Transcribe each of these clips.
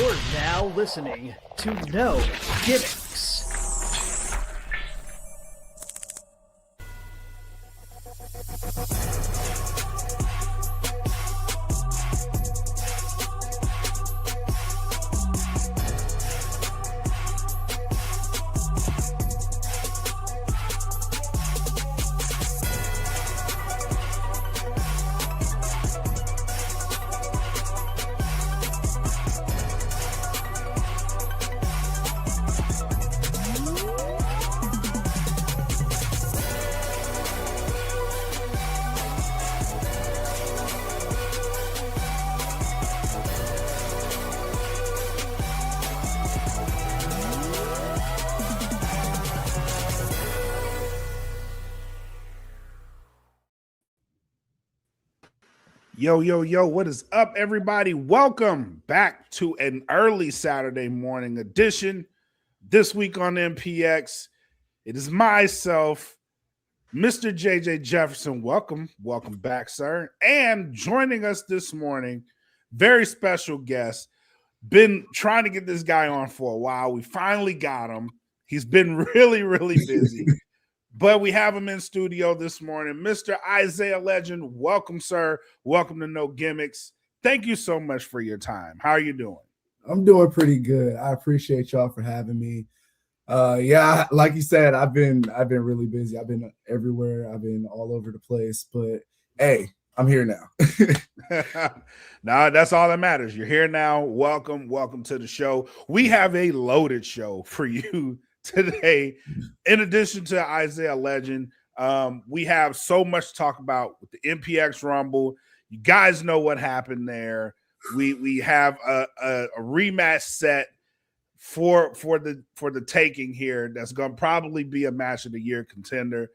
You're now listening to No Gimmicks. Yo, what is up, everybody? Welcome back to an early Saturday morning edition. This week on MPX, it is myself, Mr. JJ Jefferson. Welcome back, sir. And joining us this morning, very special guest. Been trying to get this guy on for a while. We finally got him. He's been really busy. But we have him in studio this morning, Mr. Isaiah Legend. Welcome, sir. Welcome to No Gimmicks. Thank you so much for your time. How are you doing? I'm doing pretty good. I appreciate y'all for having me. Yeah, like you said, I've been really busy. I've been everywhere. I've been all over the place. But hey, I'm here now. Nah, that's all that matters. You're here now. Welcome to the show. We have a loaded show for you today. In addition to Isaiah Legend, we have so much to talk about with the MPX Rumble. You guys know what happened there. We have a rematch set for the taking here. That's going to probably be a match of the year contender,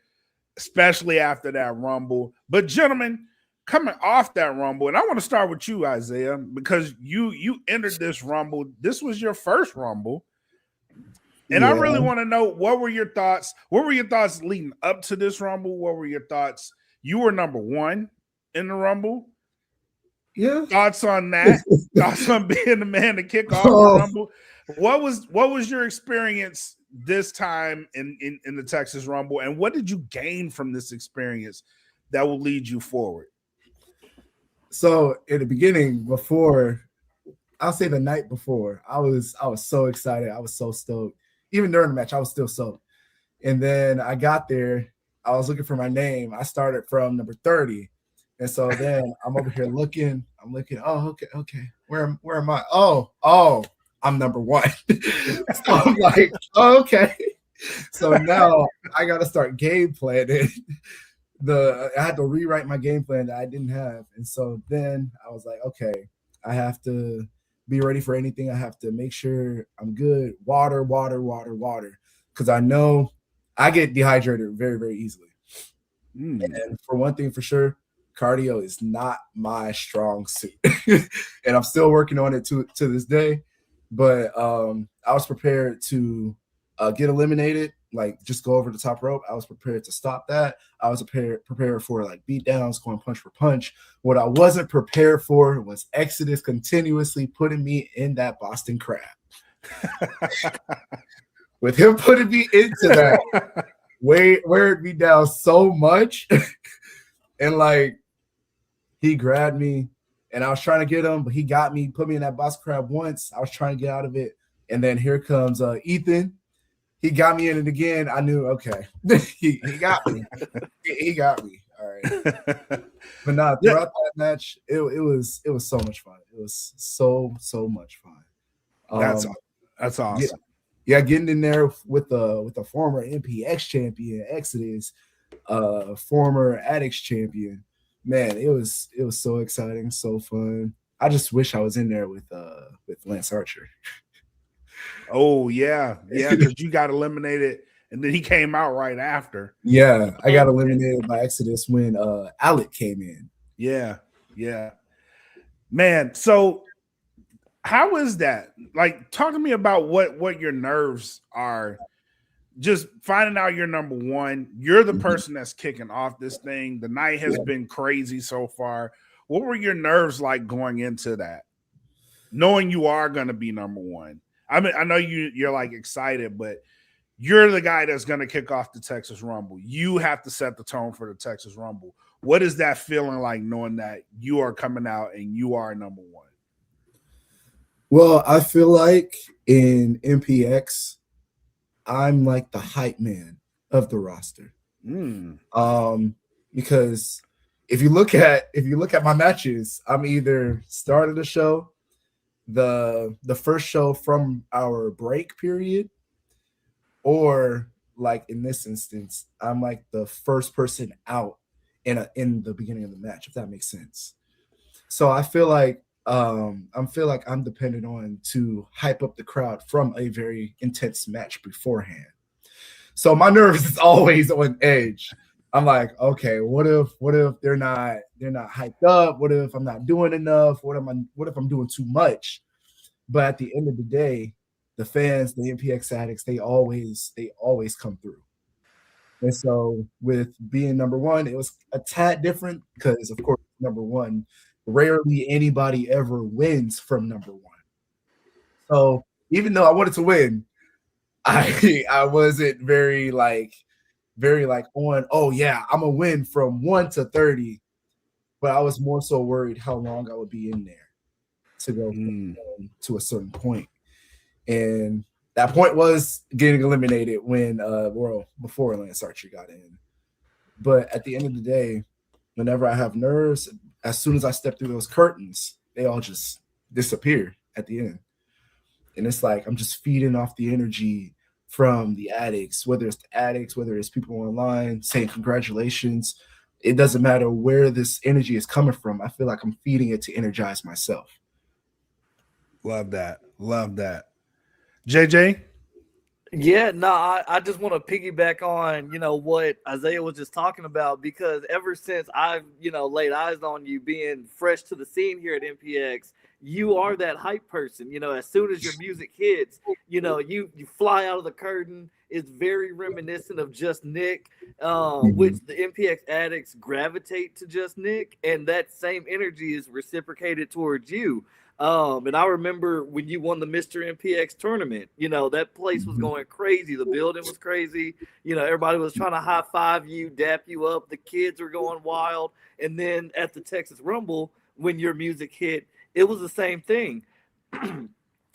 especially after that Rumble. But gentlemen, coming off that Rumble, and I want to start with you, Isaiah, because you entered this Rumble. This was your first Rumble. And yeah. I really want to know, what were your thoughts? What were your thoughts leading up to this Rumble? What were your thoughts? You were number one in the Rumble. Yeah. Thoughts on that? Thoughts on being the man to kick off the Rumble? What was your experience this time in the Texas Rumble? And what did you gain from this experience that will lead you forward? So in the beginning, I'll say the night before, I was so excited. I was so stoked. Even during the match, I was still stoked. And then I got there. I was looking for my name. I started from number 30. And so then I'm over here looking. I'm looking. Oh, okay. Where am I? Oh, I'm number one. So I'm like, oh, okay. So now I got to start game planning. I had to rewrite my game plan that I didn't have. And so then I was like, okay, I have to be ready for anything. I have to make sure I'm good. Water. Because I know I get dehydrated very, very easily. And for one thing for sure, cardio is not my strong suit. And I'm still working on it to this day. But I was prepared to get eliminated, like just go over the top rope. I was prepared to stop that. I was prepared for like beat downs, going punch for punch. What I wasn't prepared for was Exodus continuously putting me in that Boston Crab. With him putting me into that, wearing me down so much. And like, he grabbed me and I was trying to get him, but he got me, put me in that Boston Crab once. I was trying to get out of it. And then here comes Ethan. He got me in it again. I knew, okay, he got me. He got me. All right. But no, throughout that match, it was so much fun. It was so much fun. That's awesome. Yeah, getting in there with the former MPX champion, Exodus, former Addicts champion. Man, it was so exciting, so fun. I just wish I was in there with Lance Archer. Oh, yeah, because you got eliminated, and then he came out right after. Yeah, I got eliminated by Exodus when Alec came in. Yeah. Man, so how is that? Like, talk to me about what your nerves are. Just finding out you're number one. You're the person that's kicking off this thing. The night has been crazy so far. What were your nerves like going into that? knowing you are going to be number one. I mean, I know you're like excited, but you're the guy that's going to kick off the Texas Rumble. You have to set the tone for the Texas Rumble. What is that feeling like knowing that you are coming out and you are number one? Well, I feel like in MPX, I'm like the hype man of the roster. Because if you look at my matches, I'm either start of the show, the first show from our break period, or like in this instance, I'm like the first person out in the beginning of the match, if that makes sense. So I feel like I'm dependent on to hype up the crowd from a very intense match beforehand. So my nerves is always on edge. I'm like, okay, what if they're not hyped up? What if I'm not doing enough? What if I'm doing too much? But at the end of the day, the fans, the MPX addicts, they always come through. And so with being number one, it was a tad different because, of course, number one, rarely anybody ever wins from number one. So even though I wanted to win, I wasn't very on, oh yeah, I'm gonna win from 1 to 30. But I was more so worried how long I would be in there to go to a certain point. And that point was getting eliminated when before Lance Archer got in. But at the end of the day, whenever I have nerves, as soon as I step through those curtains, they all just disappear at the end. And it's like I'm just feeding off the energy from the addicts, whether it's people online saying congratulations. It doesn't matter where this energy is coming from. I feel like I'm feeding it to energize myself. Love that. JJ? Yeah, no, I just want to piggyback on, what Isaiah was just talking about, because ever since I've, laid eyes on you being fresh to the scene here at MPX, you are that hype person. As soon as your music hits, you fly out of the curtain. It's very reminiscent of Just Nick, which the MPX addicts gravitate to Just Nick, and that same energy is reciprocated towards you. And I remember when you won the Mr. MPX tournament, that place was going crazy. The building was crazy. Everybody was trying to high five you, dap you up. The kids were going wild. And then at the Texas Rumble, when your music hit, it was the same thing.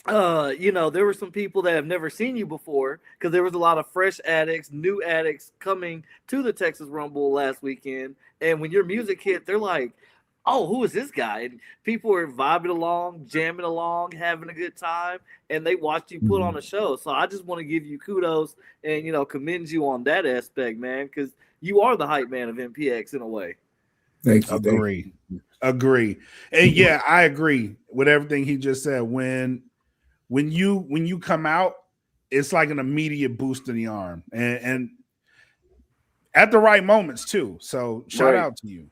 There were some people that have never seen you before because there was a lot of fresh addicts, new addicts coming to the Texas Rumble last weekend. And when your music hit, they're like, oh, who is this guy? And people are vibing along, jamming along, having a good time, and they watched you put on a show. So I just want to give you kudos and, commend you on that aspect, man, because you are the hype man of MPX in a way. Thank you. Agree. And yeah, I agree with everything he just said. When you come out, it's like an immediate boost in the arm and at the right moments too. So shout out to you.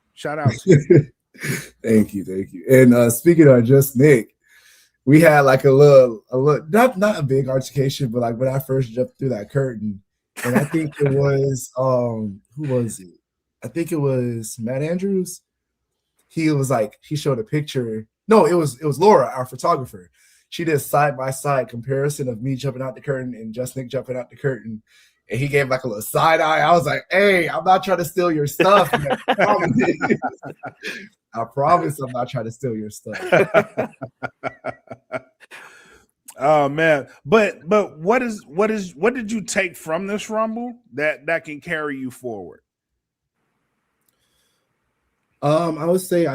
Thank you. And speaking of Just Nick, we had like a little not a big altercation, but like when I first jumped through that curtain, and I think it was who was it? I think it was Matt Andrews. He showed a picture. No, it was Laura, our photographer. She did side-by-side comparison of me jumping out the curtain and Just Nick jumping out the curtain. And he gave like a little side eye. I was like, hey, I'm not trying to steal your stuff. I promise I'm not trying to steal your stuff. Oh man. But what did you take from this Rumble that can carry you forward? I would say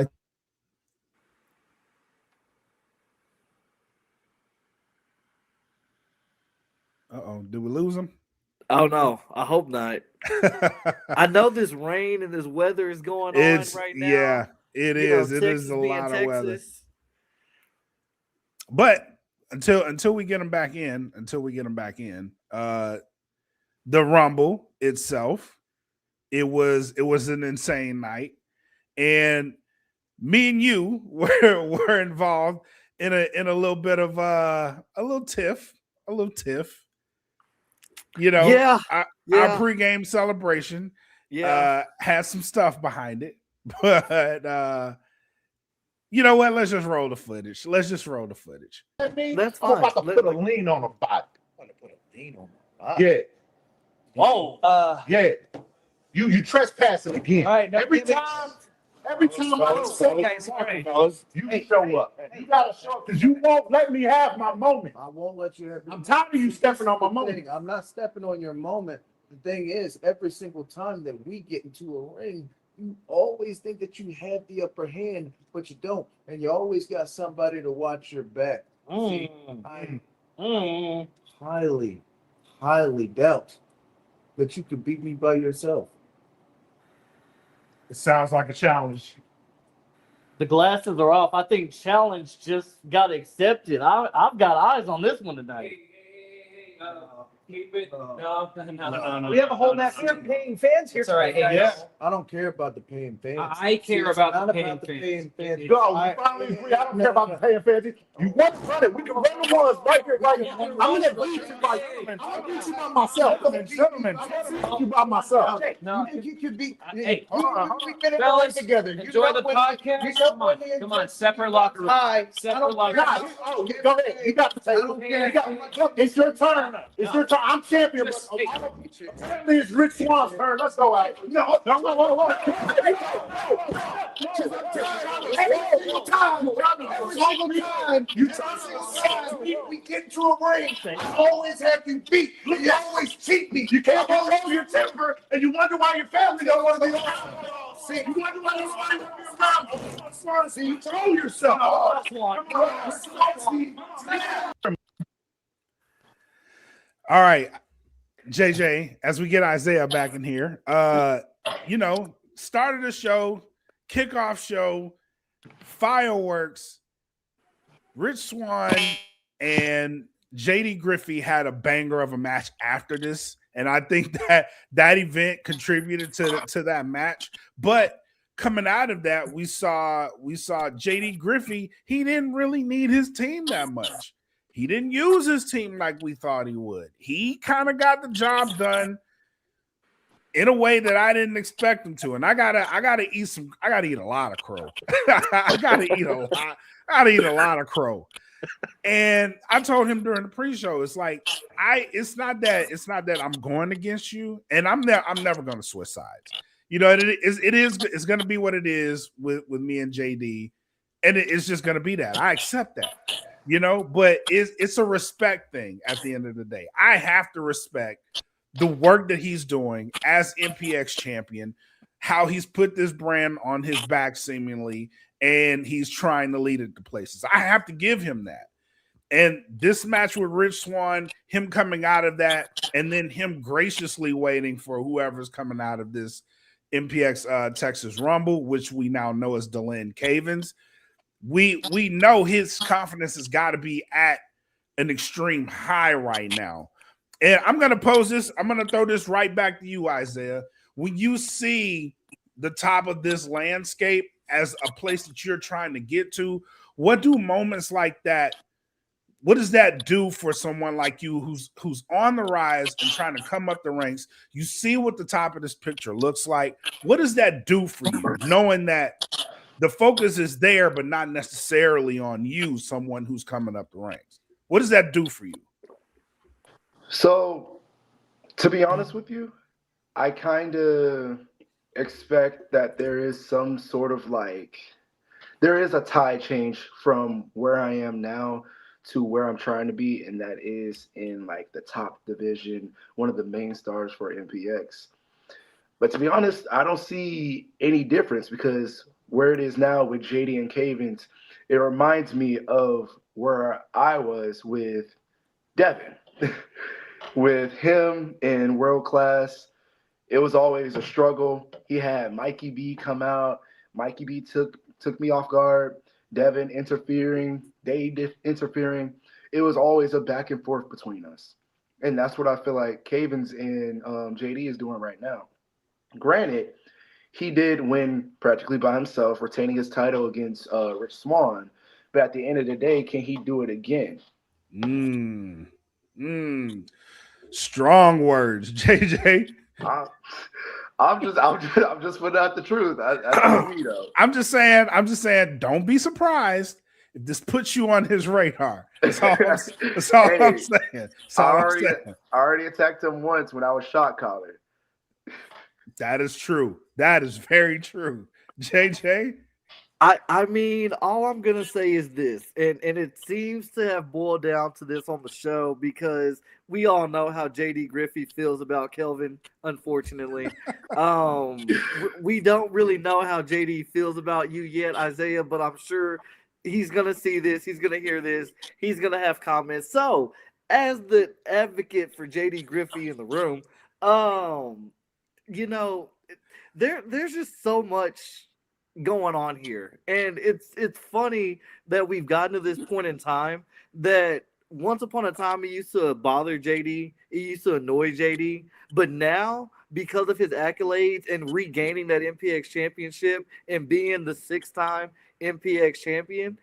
did we lose him? Oh no, I hope not. I know this rain and this weather is going on right now. Yeah, it is. It is a lot of weather. But until we get them back in, the Rumble itself, it was an insane night, and me and you were involved in a little bit of a little tiff. Our pregame celebration had some stuff behind it, but You know what? Let's just roll the footage. That's I'm fine. about to put a lean on the body. I'm gonna put a lean on my body. Yeah. Whoa. Yeah. You trespassing again. All right, now Every give me- time I Okay, sorry. you show up. You gotta show up because you won't let me have my moment. I won't let you have. I'm tired of you stepping on my moment. Thing. I'm not stepping on your moment. The thing is, every single time that we get into a ring, you always think that you have the upper hand, but you don't, and you always got somebody to watch your back. See, I highly doubt that you could beat me by yourself. It sounds like a challenge. The glasses are off. I think challenge just got accepted. I've got eyes on this one tonight. Keep it. No. We have a whole match here. Paying fans here. It's all right. tonight, Hey, guys. I don't care about the paying fans. I care it's about not the paying fans. Go, we finally agree. I don't care about the paying fans. You want to run it? We can run the ones right here, right here. I'm gonna beat you by myself. Gentlemen, beat you by myself. No. You think you could beat? Hey, we've been in the fellas, ring together. enjoy the podcast. Come on, separate locker room. Hi. Separate locker Nah, room. go ahead. You got the table. It's your turn. It's your turn. I'm champion. Just- But hey. apparently it's Rich Swan's turn. Let's go at it. No. We get to a ring. I always have you beat. You always cheat me. You can't hold over your temper, and you wonder why your family don't want to be around. See, You wonder why your family don't want to be around. See, you told yourself. All right, JJ, as we get Isaiah back in here, started the show, kickoff show, fireworks. Rich Swann and JD Griffey had a banger of a match after this, and I think that event contributed to that match. But coming out of that, we saw JD Griffey. He didn't really need his team that much. He didn't use his team like we thought he would. He kind of got the job done in a way that I didn't expect him to. And I gotta eat a lot of crow. I gotta eat a lot of crow. And I told him during the pre-show, it's like it's not that I'm going against you, and I'm never gonna switch sides. It's gonna be what it is with me and JD, and it's just gonna be that. I accept that. But it's a respect thing at the end of the day. I have to respect the work that he's doing as MPX champion, how he's put this brand on his back seemingly, and he's trying to lead it to places. I have to give him that. And this match with Rich Swann, him coming out of that, and then him graciously waiting for whoever's coming out of this MPX Texas Rumble, which we now know as Delin Cavens. We know his confidence has got to be at an extreme high right now. And I'm going to pose this. I'm going to throw this right back to you, Isaiah. When you see the top of this landscape as a place that you're trying to get to, what do moments like that, what does that do for someone like you who's on the rise and trying to come up the ranks? You see what the top of this picture looks like. What does that do for you, knowing that the focus is there, but not necessarily on you, someone who's coming up the ranks? What does that do for you? So, to be honest with you, I kind of expect that there is some sort of there is a tide change from where I am now to where I'm trying to be, and that is in the top division, one of the main stars for MPX. But to be honest, I don't see any difference, because where it is now with JD and Cavens, it reminds me of where I was with Devin. With him in World Class, it was always a struggle. He had Mikey B come out. Mikey B took me off guard. Devin interfering, Dave interfering. It was always a back and forth between us. And that's what I feel like Cavens and JD is doing right now. Granted, he did win practically by himself, retaining his title against Rich Swann. But at the end of the day, can he do it again? Strong words, JJ. I'm just putting out the truth. That's me though. I'm just saying, don't be surprised if this puts you on his radar. That's all I'm saying. That's all I'm saying. I already attacked him once when I was shot caller. That is true. That is very true. JJ? I mean, all I'm gonna say is this, and it seems to have boiled down to this on the show because we all know how JD Griffey feels about Kelvin, unfortunately. We don't really know how JD feels about you yet, Isaiah, but I'm sure he's gonna see this, he's gonna hear this, he's gonna have comments. So, as the advocate for JD Griffey in the room, you know, there's just so much going on here, and it's funny that we've gotten to this point in time that once upon a time it used to bother JD, it used to annoy JD, but now because of his accolades and regaining that MPX championship and being the 6-time MPX champion,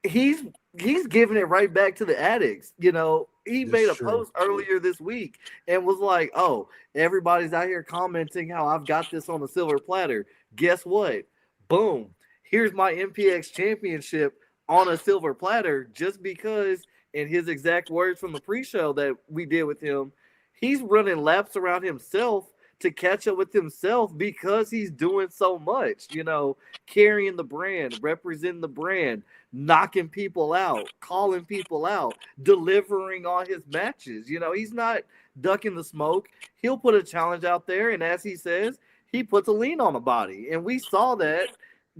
he's giving it right back to the addicts. You know, he made a post earlier this week and was like, oh, everybody's out here commenting how I've got this on a silver platter. Guess what? Boom. Here's my MPX championship on a silver platter, just because, in his exact words from the pre-show that we did with him, he's running laps around himself to catch up with himself because he's doing so much, you know, carrying the brand, representing the brand, knocking people out, calling people out, delivering on his matches. You know, he's not ducking the smoke. He'll put a challenge out there, and as he says, he puts a lean on the body. And we saw that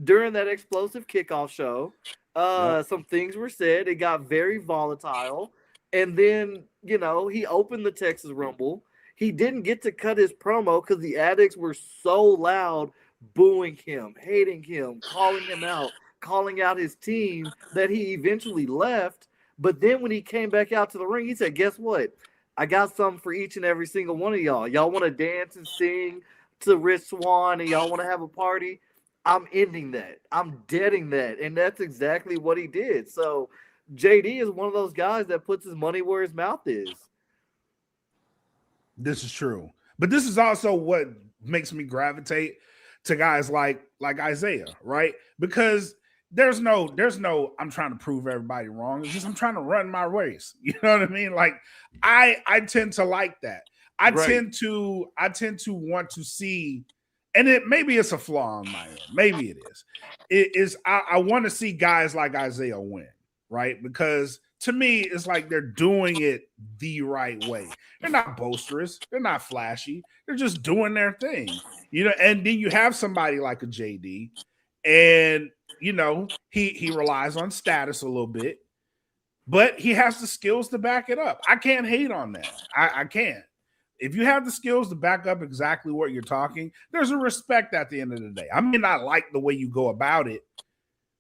during that explosive kickoff show. Some things were said. It got very volatile. And then, you know, he opened the Texas Rumble. He didn't get to cut his promo because the addicts were so loud, booing him, hating him, calling him out, calling out his team, that he eventually left. But then when he came back out to the ring, he said, guess what? I got something for each and every single one of y'all. Y'all want to dance and sing to Rich Swann and y'all want to have a party? I'm ending that. I'm deading that. And that's exactly what he did. So JD is one of those guys that puts his money where his mouth is. This is true. But this is also what makes me gravitate to guys like Isaiah, right? Because there's no I'm trying to prove everybody wrong. It's just I'm trying to run my race. You know what I mean? Like I tend to like that. I tend to want to see, and maybe it's a flaw on my end. Maybe it is. It is. I want to see guys like Isaiah win, right? Because to me, it's like they're doing it the right way. They're not boisterous. They're not flashy. They're just doing their thing, you know. And then you have somebody like a JD, and you know he relies on status a little bit, but he has the skills to back it up. I can't hate on that. I can't. If you have the skills to back up exactly what you're talking, there's a respect at the end of the day. I may not like the way you go about it,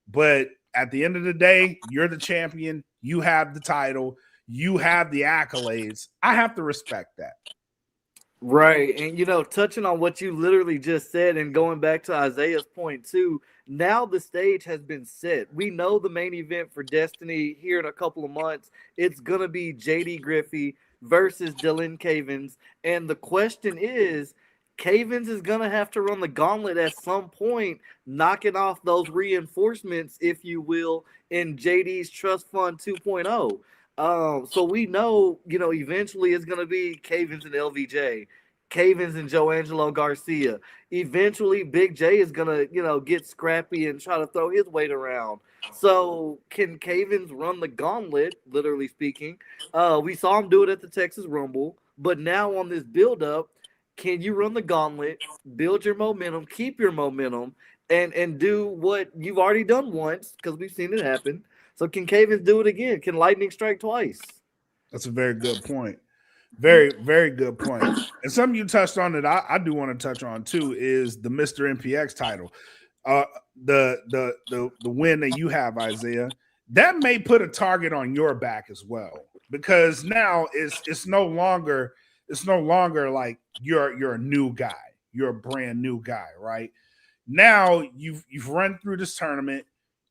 but at the end of the day, you're the champion. You have the title. You have the accolades. I have to respect that. Right. And, you know, touching on what you literally just said and going back to Isaiah's point, too, now the stage has been set. We know the main event for Destiny here in a couple of months. It's going to be JD Griffey versus Dylan Cavins. And the question is, Cavins is going to have to run the gauntlet at some point, knocking off those reinforcements, if you will, in JD's Trust Fund 2.0. So we know, you know, eventually it's going to be Cavins and LVJ, Cavins and Joangelo Garcia. Eventually Big J is going to, you know, get scrappy and try to throw his weight around. So can Cavins run the gauntlet, literally speaking? We saw him do it at the Texas Rumble, but now on this build-up, can you run the gauntlet, build your momentum, keep your momentum, and do what you've already done once, because we've seen it happen? So can Cavins do it again? Can lightning strike twice? That's a very good point. Very, very good point. And something you touched on that I do want to touch on too is the Mr. MPX title. The win that you have, Isaiah, that may put a target on your back as well, because now it's no longer like you're a new guy. You're a brand new guy, right? Now you've run through this tournament.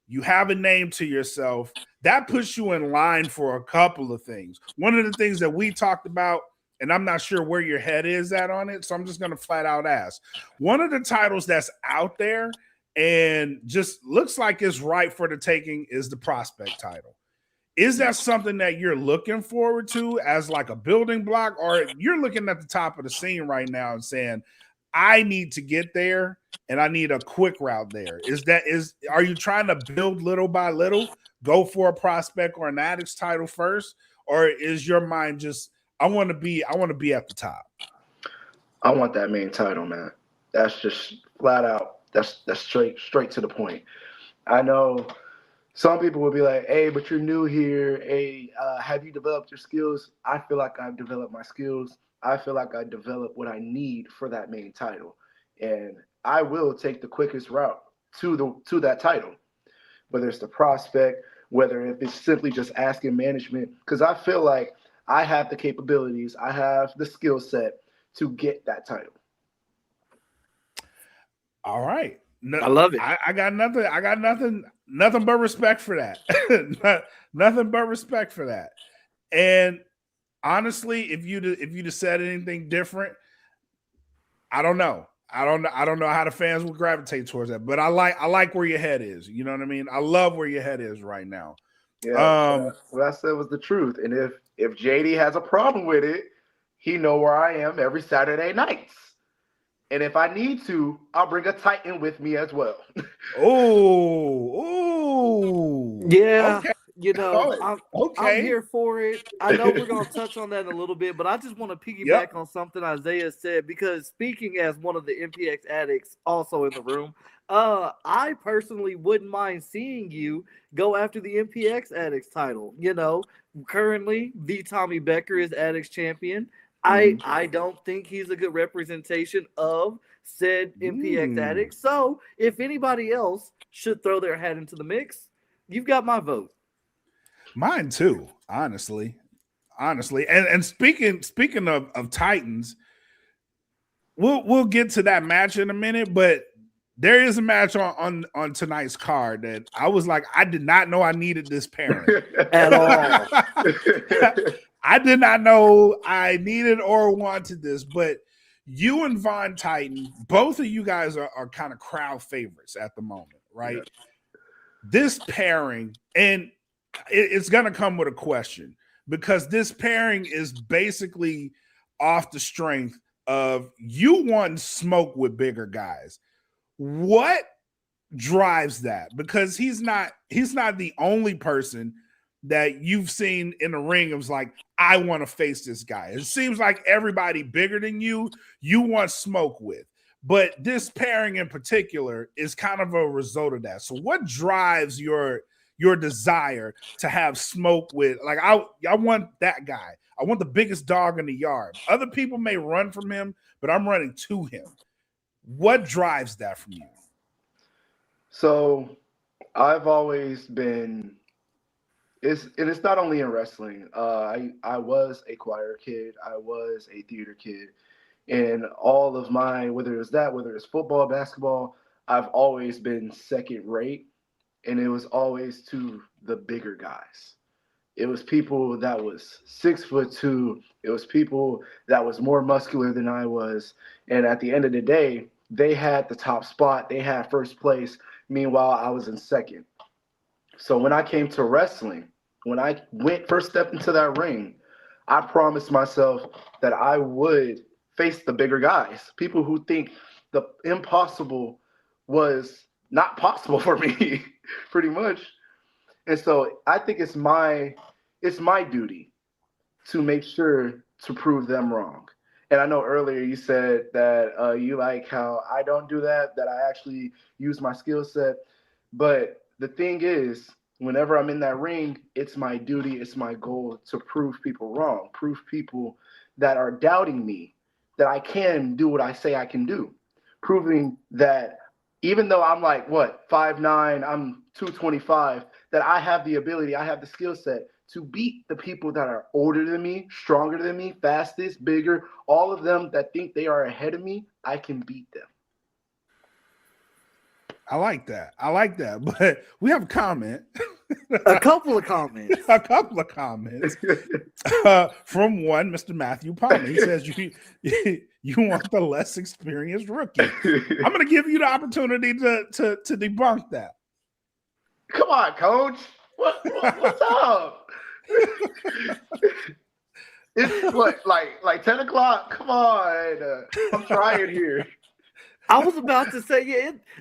You have a name to yourself. That puts you in line for a couple of things. One of the things that we talked about and I'm not sure where your head is at on it, so I'm just going to flat out ask. One of the titles that's out there and just looks like it's right for the taking is the prospect title. Is that something that you're looking forward to as like a building block, or you're looking at the top of the scene right now and saying, I need to get there and I need a quick route there? Are you trying to build little by little, go for a prospect or an addicts title first, or is your mind just I want to be at the top? I want that main title, man. That's just flat out. That's straight to the point. I know some people will be like, hey, but you're new here. Hey, have you developed your skills? I feel like I've developed my skills. I feel like I developed what I need for that main title. And I will take the quickest route to that title, whether it's the prospect, whether if it's simply just asking management, because I feel like I have the capabilities, I have the skill set to get that title. All right. I love it. I got nothing but respect for that. Nothing but respect for that. And honestly, if you'd have said anything different, I don't know. I don't know how the fans will gravitate towards that. But I like where your head is. You know what I mean? I love where your head is right now. Yeah, what I said was the truth. And if JD has a problem with it, he know where I am every Saturday nights. And if I need to, I'll bring a Titan with me as well. Oh, yeah. Okay. You know, Okay. I'm here for it. I know we're going to touch on that in a little bit, but I just want to piggyback on something Isaiah said, because speaking as one of the MPX addicts also in the room, I personally wouldn't mind seeing you go after the MPX addicts title. You know, currently the Tommy Becker is addicts champion. I don't think he's a good representation of said MPX addicts. So if anybody else should throw their hat into the mix, you've got my vote. Mine too, honestly. And speaking of Titans, we'll get to that match in a minute, but there is a match on tonight's card that I was like, I did not know I needed this pairing at all. I did not know I needed or wanted this, but you and Von Titan, both of you guys are kind of crowd favorites at the moment, right? Yeah. This pairing, and it's going to come with a question, because this pairing is basically off the strength of you want smoke with bigger guys. What drives that? Because he's not the only person that you've seen in the ring. It was like, I want to face this guy. It seems like everybody bigger than you want smoke with. But this pairing in particular is kind of a result of that. So what drives your desire to have smoke with, like, I want that guy. I want the biggest dog in the yard. Other people may run from him, but I'm running to him. What drives that from you? So I've always been, it's not only in wrestling. I was a choir kid. I was a theater kid. And all of my, whether it's football, basketball, I've always been second rate. And it was always to the bigger guys. It was people that was 6'2". It was people that was more muscular than I was. And at the end of the day, they had the top spot. They had first place. Meanwhile, I was in second. So when I came to wrestling, when I first stepped into that ring, I promised myself that I would face the bigger guys, people who think the impossible was not possible for me, pretty much. And so I think it's my duty to make sure to prove them wrong. And I know earlier you said that you like how I don't do that I actually use my skill set. But the thing is, whenever I'm in that ring, it's my duty, it's my goal to prove people wrong, prove people that are doubting me that I can do what I say I can do, proving that even though I'm like, 5'9", I'm 225, that I have the ability, I have the skill set to beat the people that are older than me, stronger than me, fastest, bigger, all of them that think they are ahead of me. I can beat them. I like that. But we have a comment. A couple of comments. A couple of comments from one Mr. Matthew Palmer. He says you want the less experienced rookie. I'm going to give you the opportunity to debunk that. Come on, coach. What's up? It's what, like 10 o'clock? Come on. I'm trying here. I was about to say,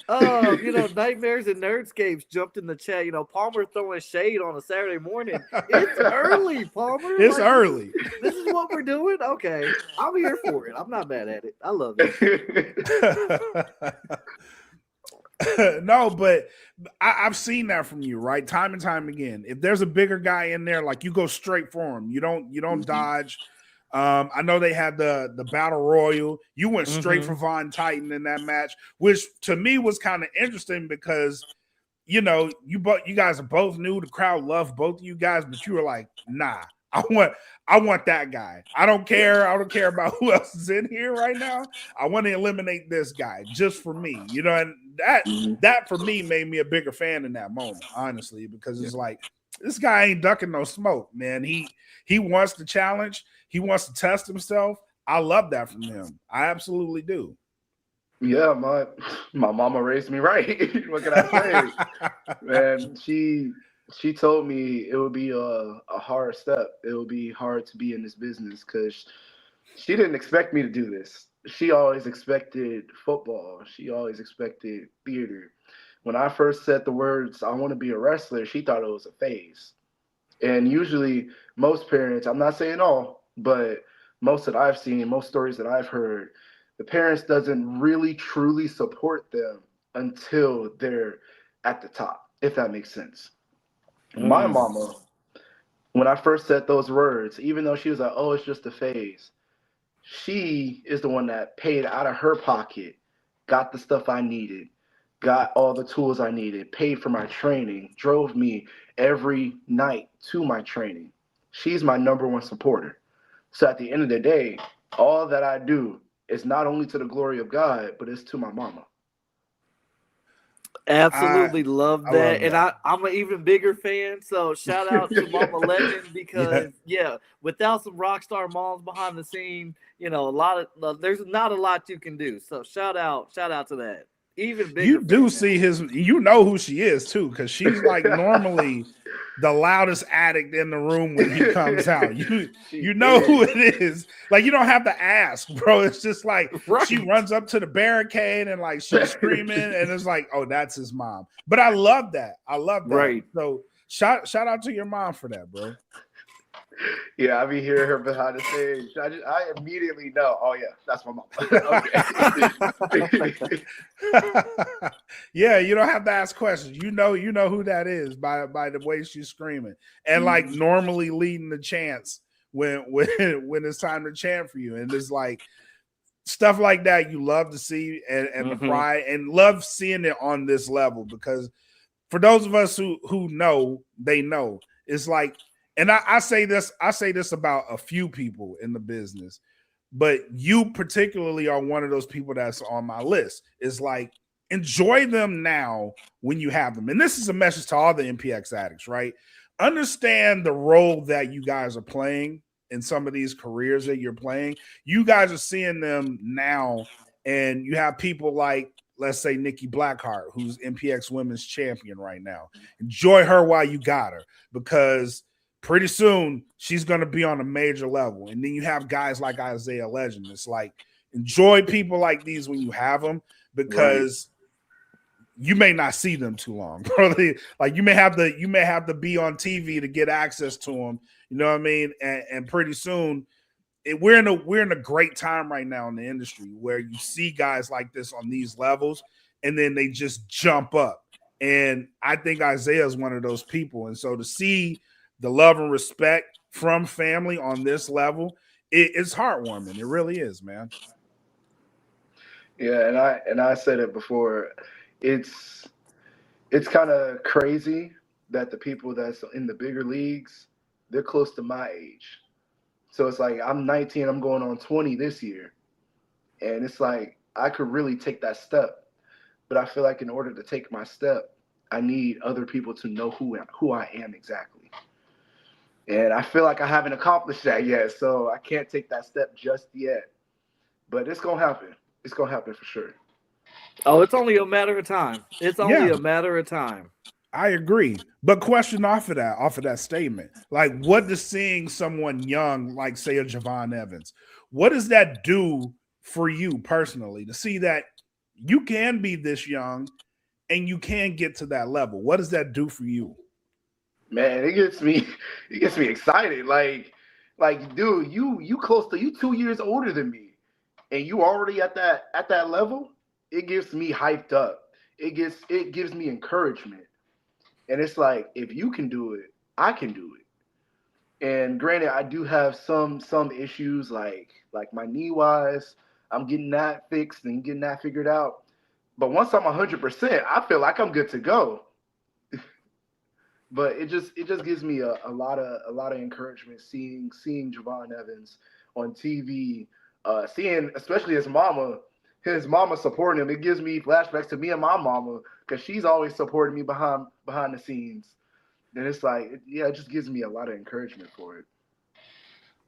Nightmares and Nerdscapes jumped in the chat. Palmer throwing shade on a Saturday morning. It's early, Palmer. It's early. This is what we're doing? Okay. I'm here for it. I'm not mad at it. I love it. No, but I've seen that from you, right? Time and time again. If there's a bigger guy in there, like, you go straight for him. You don't dodge. I know they had the battle royal. You went straight for Von Titan in that match, which to me was kind of interesting because you guys are both new. The crowd loved both of you guys, but you were like, nah, I want that guy. I don't care about who else is in here right now. I want to eliminate this guy just for me. And that for me made me a bigger fan in that moment, honestly, because it's like, this guy ain't ducking no smoke, man. He wants to challenge. He wants to test himself. I love that from him. I absolutely do. Yeah, my mama raised me right. What can I say? Man, she told me it would be a hard step. It would be hard to be in this business because she didn't expect me to do this. She always expected football. She always expected theater. When I first said the words, I want to be a wrestler, she thought it was a phase. And usually most parents, I'm not saying all, but most that I've seen, most stories that I've heard, the parents doesn't really truly support them until they're at the top, if that makes sense. My mama, when I first said those words, even though she was like, oh, it's just a phase, she is the one that paid out of her pocket, got the stuff I needed, got all the tools I needed, paid for my training, drove me every night to my training. She's my number one supporter. So at the end of the day, all that I do is not only to the glory of God, but it's to my mama. Absolutely love that. And I'm an even bigger fan. So shout out to Mama Legend because without some rock star moms behind the scene, there's not a lot you can do. So shout out to that. Even bigger. You do see you know who she is too, because she's like normally the loudest addict in the room when he comes out. You know who it is. Like, you don't have to ask, bro. It's just like she runs up to the barricade and like she's screaming, and it's like, oh, that's his mom. But I love that. Right. So shout out to your mom for that, bro. Yeah, I be hearing her behind the stage. I immediately know. Oh yeah, that's my mom. Yeah, you don't have to ask questions. You know who that is by the way she's screaming and like normally leading the chants when it's time to chant for you. And it's like stuff like that you love to see and the pride and love seeing it on this level, because for those of us who know, they know. It's like. And I say this about a few people in the business, but you particularly are one of those people that's on my list. It's like, enjoy them now when you have them. And this is a message to all the MPX addicts, right? Understand the role that you guys are playing in some of these careers that you're playing. You guys are seeing them now, and you have people like, let's say, Nikki Blackheart, who's MPX Women's Champion right now. Enjoy her while you got her, because pretty soon she's going to be on a major level. And then you have guys like Isaiah Legend. It's like, enjoy people like these when you have them, because you may not see them too long. Like you may have to be on TV to get access to them. You know what I mean? And pretty soon we're in a great time right now in the industry where you see guys like this on these levels and then they just jump up. And I think Isaiah is one of those people. And so to see the love and respect from family on this level, it's heartwarming. It really is, man. Yeah, and I said it before. It's kind of crazy that the people that's in the bigger leagues, they're close to my age. So it's like I'm 19, I'm going on 20 this year. And it's like I could really take that step. but I feel like in order to take my step, I need other people to know who I am exactly. And I feel like I haven't accomplished that yet, so I can't take that step just yet. But it's gonna happen. It's gonna happen for sure. Oh, it's only a matter of time. It's only Yeah. a matter of time. I agree. But question off of that statement, like what does seeing someone young, like say a Javon Evans, what does that do for you personally to see that you can be this young and you can get to that level? What does that do for you? Man, it gets me excited. Like, dude, you 2 years older than me, and you already at that level. It gets me hyped up. It gives me encouragement. And it's like, if you can do it, I can do it. And granted, I do have some issues like my knee wise. I'm getting that fixed and getting that figured out. But once I'm 100%, I feel like I'm good to go. But it just gives me a lot of encouragement seeing Javon Evans on TV, seeing especially his mama supporting him. It gives me flashbacks to me and my mama because she's always supporting me behind the scenes. And it's like, it just gives me a lot of encouragement for it.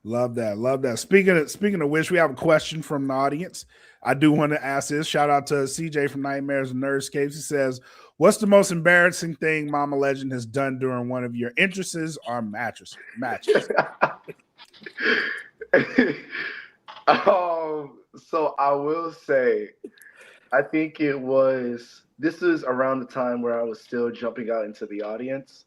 Love that. Love that. Speaking of which, we have a question from the audience. I do want to ask this. Shout out to CJ from Nightmares and Nerdscapes. He says, what's the most embarrassing thing Mama Legend has done during one of your entrances or matches? So I will say, I think this is around the time where I was still jumping out into the audience.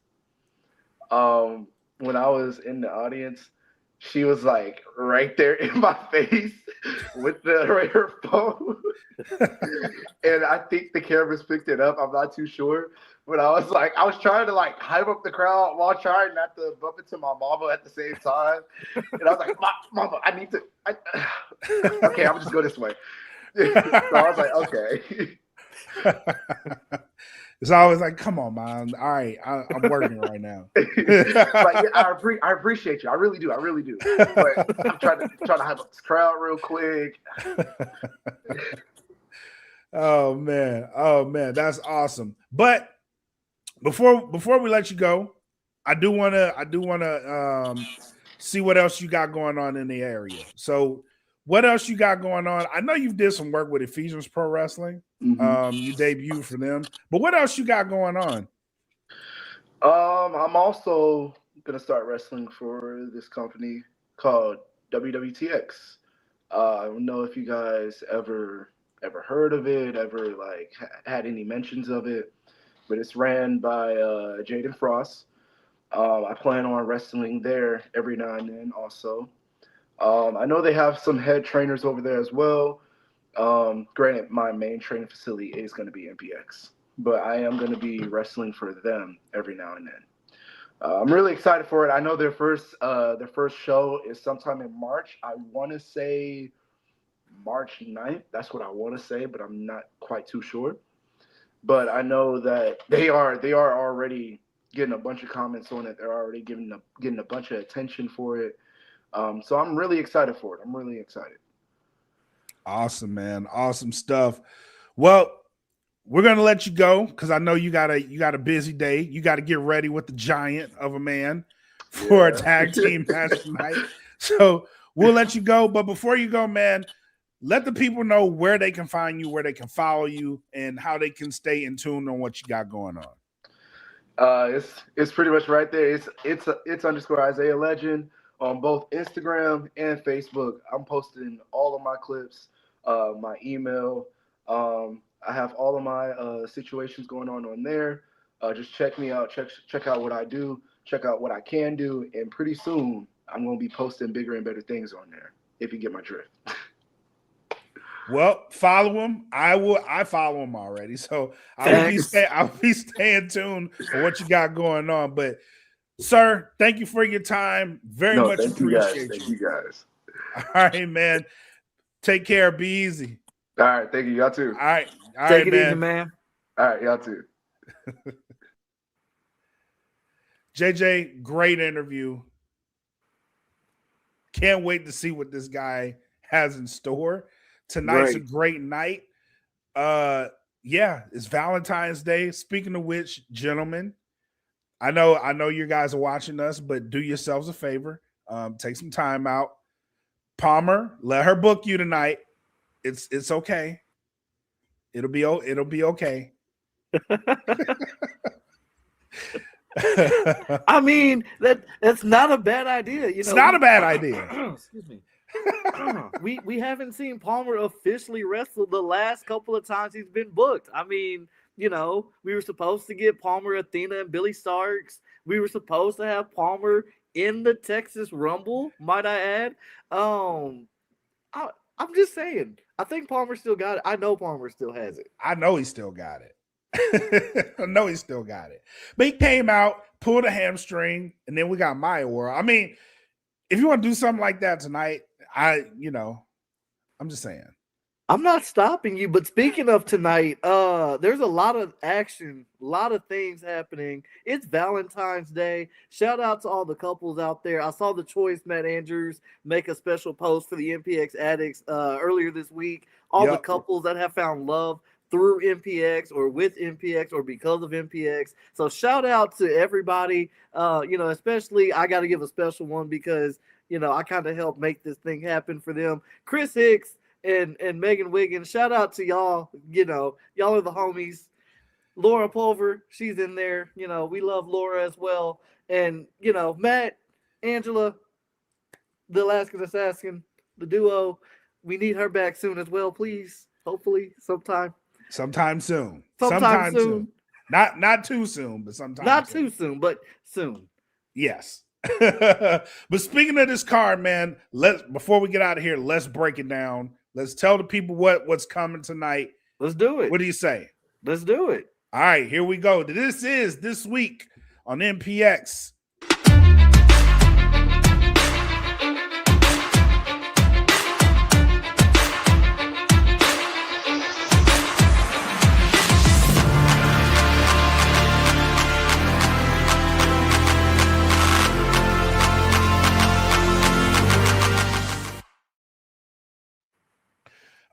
When I was in the audience, she was like right there in my face with her phone. And I think the cameras picked it up. I'm not too sure. But I was trying to like hype up the crowd while trying not to bump into my mama at the same time. And I was like, Mama, I need to. Okay, I'm just go this way. So I was like, okay. It's always like, come on, man. All right, I'm working right now. Like, I appreciate you. I really do. But I'm trying to hype up this crowd real quick. Oh man, that's awesome. But before we let you go, I do wanna see what else you got going on in the area. So what else you got going on? I know you did some work with Ephesians Pro Wrestling. Mm-hmm. You debuted for them, but what else you got going on? I'm also gonna start wrestling for this company called WWTX. I don't know if you guys ever heard of it, ever like had any mentions of it, but it's ran by Jaden Frost. I plan on wrestling there every now and then also. I know they have some head trainers over there as well. Granted, my main training facility is going to be MPX, but I am going to be wrestling for them every now and then. I'm really excited for it. I know their first show is sometime in March. I want to say March 9th. That's what I want to say, but I'm not quite too sure. But I know that they are already getting a bunch of comments on it. They're already getting a bunch of attention for it. So I'm really excited for it. I'm really excited. Awesome, man. Awesome stuff. Well, we're gonna let you go because I know you got a busy day. You got to get ready with the giant of a man for a tag team match tonight. So we'll let you go. But before you go, man, let the people know where they can find you, where they can follow you, and how they can stay in tune on what you got going on. It's pretty much right there. It's underscore Isaiah Legend on both Instagram and Facebook. I'm posting all of my clips, my email. I have all of my situations going on there. Just check me out. Check out what I do. Check out what I can do. And pretty soon, I'm going to be posting bigger and better things on there, if you get my drift. Well, follow him. I follow him already. So I'll be staying tuned for what you got going on. But sir, thank you for your time. Very much appreciate Thank you guys. All right, man. Take care. Be easy. All right. Thank you. Y'all too. All right. Take it easy, man. All right. Y'all too. JJ, great interview. Can't wait to see what this guy has in store. Tonight's a great night. yeah, it's Valentine's Day. Speaking of which, gentlemen, I know you guys are watching us, but do yourselves a favor. Take some time out. Palmer, let her book you tonight. It's okay. It'll be okay. I mean, that's not a bad idea. It's not a bad idea. Excuse me. we haven't seen Palmer officially wrestle the last couple of times he's been booked. I mean, we were supposed to get Palmer, Athena, and Billy Starks. We were supposed to have Palmer in the Texas Rumble, might I add. I'm just saying. I think Palmer still got it. I know Palmer still has it. I know he still got it. I know he still got it. But he came out, pulled a hamstring, and then we got Maya World. I mean, if you want to do something like that tonight, I'm just saying. I'm not stopping you, but speaking of tonight, there's a lot of action, a lot of things happening. It's Valentine's Day. Shout out to all the couples out there. I saw the Choice Matt Andrews make a special post for the MPX Addicts earlier this week. All the couples that have found love through MPX or with MPX or because of MPX. So shout out to everybody, especially I got to give a special one because, I kind of helped make this thing happen for them. Chris Hicks and Megan Wiggins, shout out to y'all. Y'all are the homies. Laura Pulver, she's in there. We love Laura as well. And, Matt, Angela, the Alaskan Assassin, the duo, we need her back soon as well, please. Hopefully, sometime soon. Sometime soon. Not too soon, but sometime. Not too soon, but soon. Yes. But speaking of this card, man, before we get out of here, let's break it down. Let's tell the people what's coming tonight. Let's do it. What do you say? Let's do it. All right, here we go. This week on MPX.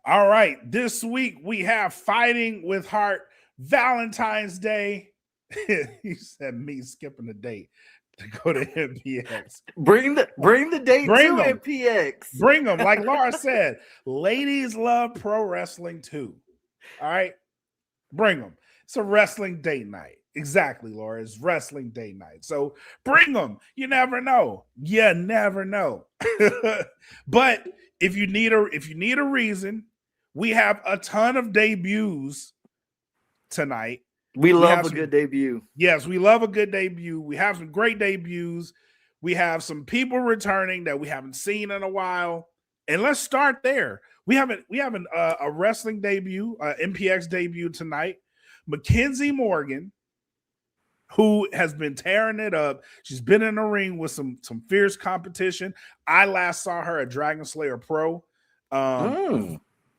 All right, this week we have Fighting with Heart Valentine's Day. He said me skipping the date to go to MPX. Bring the date to MPX. Bring them, like Laura said. Ladies love pro wrestling too. All right, bring them. It's a wrestling date night. Exactly, Laura. It's wrestling date night. So bring them. You never know. You never know. But if you need a reason. We have a ton of debuts tonight. We love a good debut. Yes, we love a good debut. We have some great debuts. We have some people returning that we haven't seen in a while. And let's start there. We have a wrestling debut, MPX debut tonight. Mackenzie Morgan, who has been tearing it up. She's been in the ring with some fierce competition. I last saw her at Dragon Slayer Pro.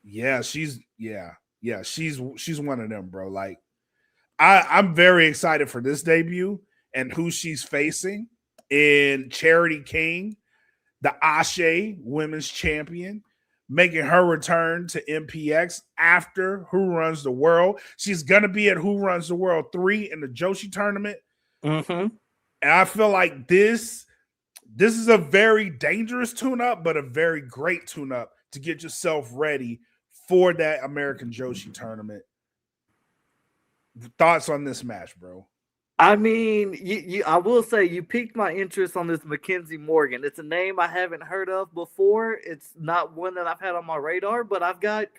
Yeah, she's one of them, bro. Like, I'm very excited for this debut and who she's facing in Charity King, the Ashe Women's Champion, making her return to MPX after Who Runs the World. She's gonna be at Who Runs the World 3 in the Joshi tournament. Mm-hmm. And I feel like this is a very dangerous tune-up, but a very great tune-up to get yourself ready for that American Joshi tournament. Thoughts on this match, bro? I mean, I will say you piqued my interest on this Mackenzie Morgan. It's a name I haven't heard of before. It's not one that I've had on my radar, but I've got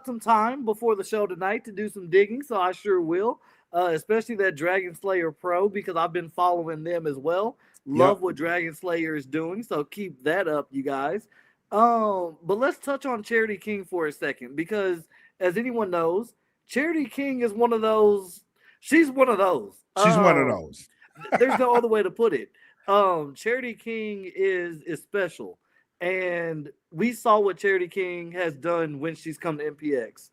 some time before the show tonight to do some digging, so I sure will. Especially that Dragon Slayer Pro, because I've been following them as well. Love what Dragon Slayer is doing, so keep that up, you guys. But let's touch on Charity King for a second, because as anyone knows, Charity King is one of those. She's one of those. She's one of those. There's no other way to put it. Charity King is special, and we saw what Charity King has done when she's come to MPX.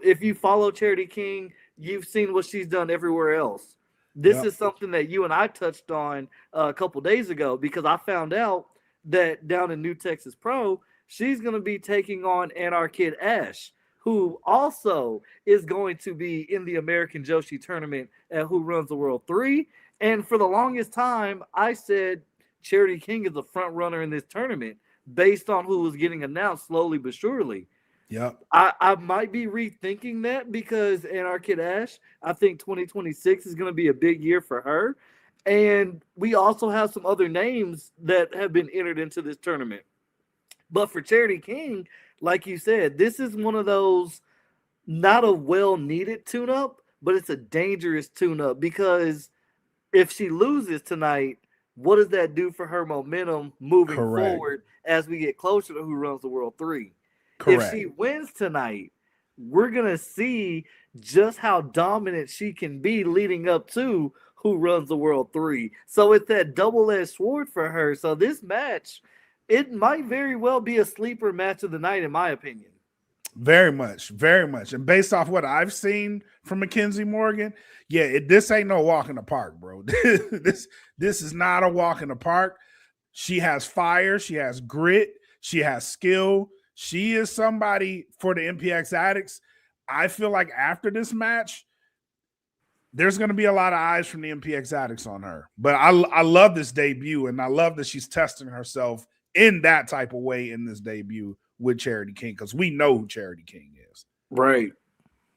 If you follow Charity King, you've seen what she's done everywhere else. This is something that you and I touched on a couple days ago, because I found out that down in New Texas Pro, she's going to be taking on Anarchid Ash, who also is going to be in the American Joshi tournament at Who Runs the World 3. And for the longest time, I said Charity King is the front runner in this tournament based on who was getting announced slowly but surely. Yep. I might be rethinking that because in our kid Ash, I think 2026 is going to be a big year for her. And we also have some other names that have been entered into this tournament. But for Charity King, like you said, this is one of those not a well-needed tune-up, but it's a dangerous tune-up because if she loses tonight, what does that do for her momentum moving forward as we get closer to Who Runs the World 3? If she wins tonight, we're going to see just how dominant she can be leading up to Who Runs the World 3. So it's that double-edged sword for her. So this match, it might very well be a sleeper match of the night, in my opinion. Very much, very much. And based off what I've seen from Mackenzie Morgan, this ain't no walk in the park, bro. This is not a walk in the park. She has fire. She has grit. She has skill. She is somebody for the MPX addicts. I feel like after this match, there's going to be a lot of eyes from the MPX addicts on her. But I love this debut, and I love that she's testing herself in that type of way in this debut with Charity King, because we know who Charity King is. Right.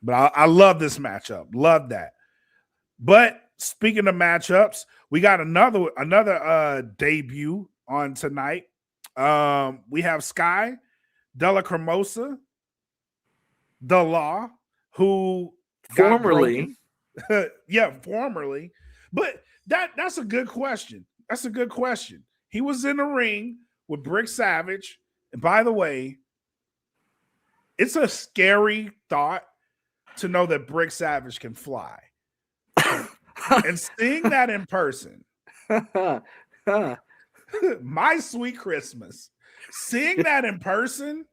But I love this matchup. Love that. But speaking of matchups, we got another debut on tonight. We have Sky, Dela Kosa, The Law, who formerly. Formerly. But that's a good question. That's a good question. He was in the ring with Brick Savage. And by the way, it's a scary thought to know that Brick Savage can fly. And seeing that in person, my sweet Christmas, seeing that in person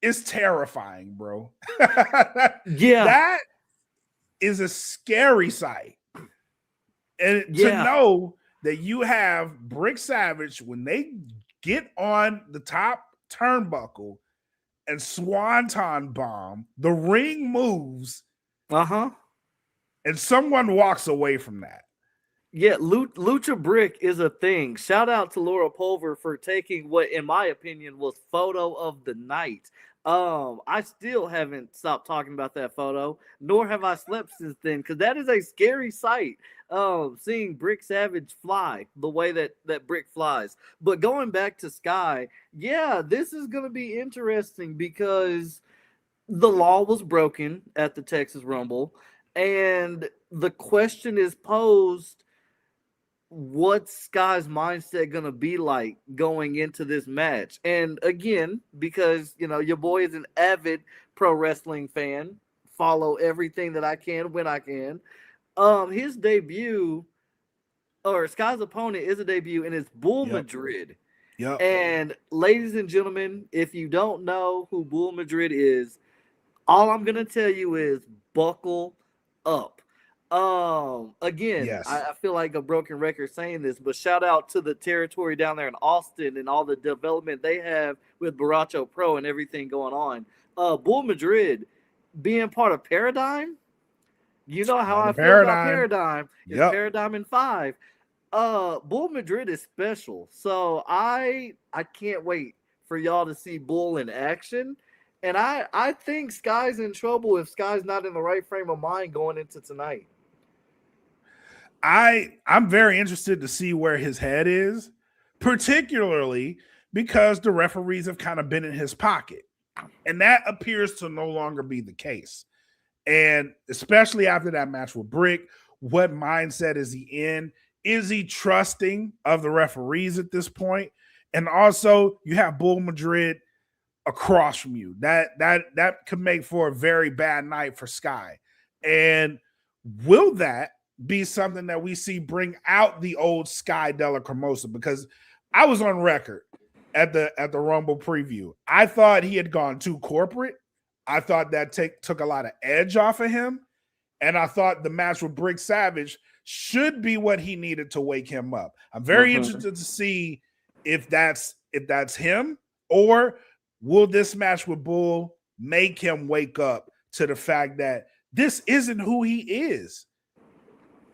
is terrifying, bro. That is a scary sight. And to know that you have Brick Savage, when they get on the top turnbuckle and swanton bomb, the ring moves, and someone walks away from that. Yeah, Lucha Brick is a thing. Shout out to Laura Pulver for taking what, in my opinion, was photo of the night. I still haven't stopped talking about that photo, nor have I slept since then, because that is a scary sight. Seeing Brick Savage fly the way that Brick flies. But going back to Sky, this is going to be interesting because the law was broken at the Texas Rumble, and the question is posed, what's Sky's mindset going to be like going into this match? And again, because, your boy is an avid pro wrestling fan, follow everything that I can when I can. His debut, or Sky's opponent, is a debut, and it's Bull Madrid. Yep. And ladies and gentlemen, if you don't know who Bull Madrid is, all I'm going to tell you is buckle up. Again, I feel like a broken record saying this, but shout out to the territory down there in Austin and all the development they have with Baracho Pro and everything going on. Bull Madrid being part of Paradigm, you know how I feel about Paradigm. It's Paradigm in 5. Bull Madrid is special. So I can't wait for y'all to see Bull in action. And I think Sky's in trouble if Sky's not in the right frame of mind going into tonight. I'm very interested to see where his head is, particularly because the referees have kind of been in his pocket. And that appears to no longer be the case. And especially after that match with Brick, what mindset is he in? Is he trusting of the referees at this point? And also, you have Bull Madrid across from you. That could make for a very bad night for Sky. And will that be something that we see bring out the old Sky Dela Kosa? Because I was on record at the Rumble preview. I thought he had gone too corporate. I thought that took a lot of edge off of him. And I thought the match with Brick Savage should be what he needed to wake him up. I'm very interested to see if that's him, or will this match with Bull make him wake up to the fact that this isn't who he is.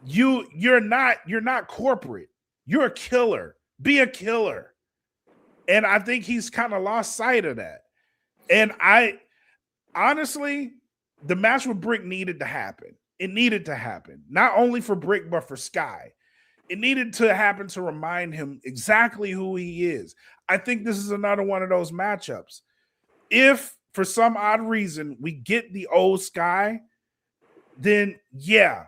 You're not corporate. You're a killer. Be a killer. And I think he's kind of lost sight of that. And I honestly, the match with Brick needed to happen. It needed to happen, not only for Brick, but for Sky. It needed to happen to remind him exactly who he is. I think this is another one of those matchups. If for some odd reason we get the old Sky, then yeah,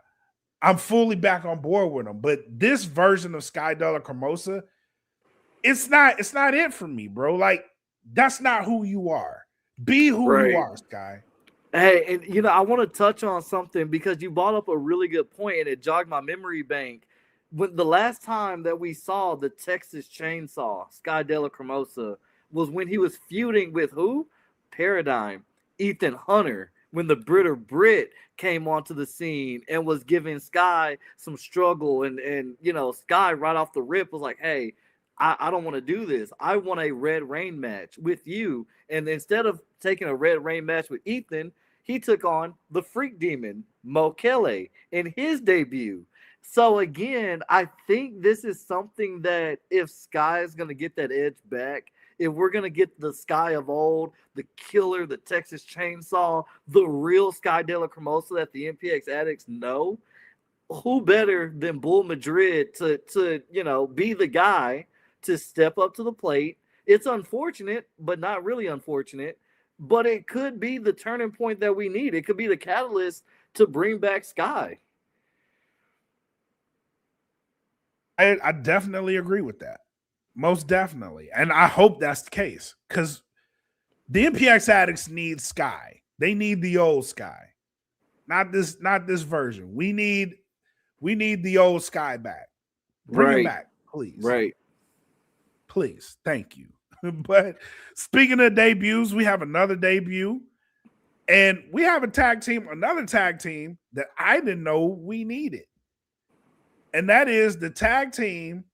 I'm fully back on board with him. But this version of Sky Dela Kosa, it's not it for me, bro. Like, that's not who you are. Be who you are, Sky. Hey, and I want to touch on something because you brought up a really good point and it jogged my memory bank. When the last time that we saw the Texas Chainsaw, Sky Dela Kosa, was when he was feuding with who? Paradigm, Ethan Hunter, when the Brit came onto the scene and was giving Sky some struggle. And Sky right off the rip was like, hey, I don't want to do this. I want a Red Rain match with you. And instead of taking a Red Rain match with Ethan, he took on the Freak Demon, Mokele, in his debut. So again, I think this is something that if Sky is going to get that edge back, if we're going to get the Sky of old, the killer, the Texas Chainsaw, the real Sky Dela Kosa that the MPX addicts know, who better than Bull Madrid to be the guy to step up to the plate? It's unfortunate, but not really unfortunate. But it could be the turning point that we need. It could be the catalyst to bring back Sky. I definitely agree with that. Most definitely. And I hope that's the case. Because the MPX addicts need Sky. They need the old Sky. Not this version. We need the old Sky back. Bring him back, please. Right. Please. Thank you. But speaking of debuts, we have another debut. And we have another tag team that I didn't know we needed. And that is the tag team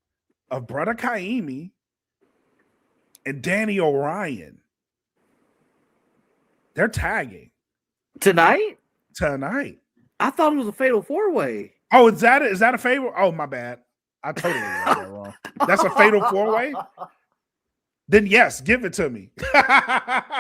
of Brother Kaimi and Danny Orion. They're tagging. Tonight? I thought it was a fatal 4-way. Oh, is that a fatal? Oh, my bad. I totally read that wrong. That's a fatal 4-way? Then yes, give it to me.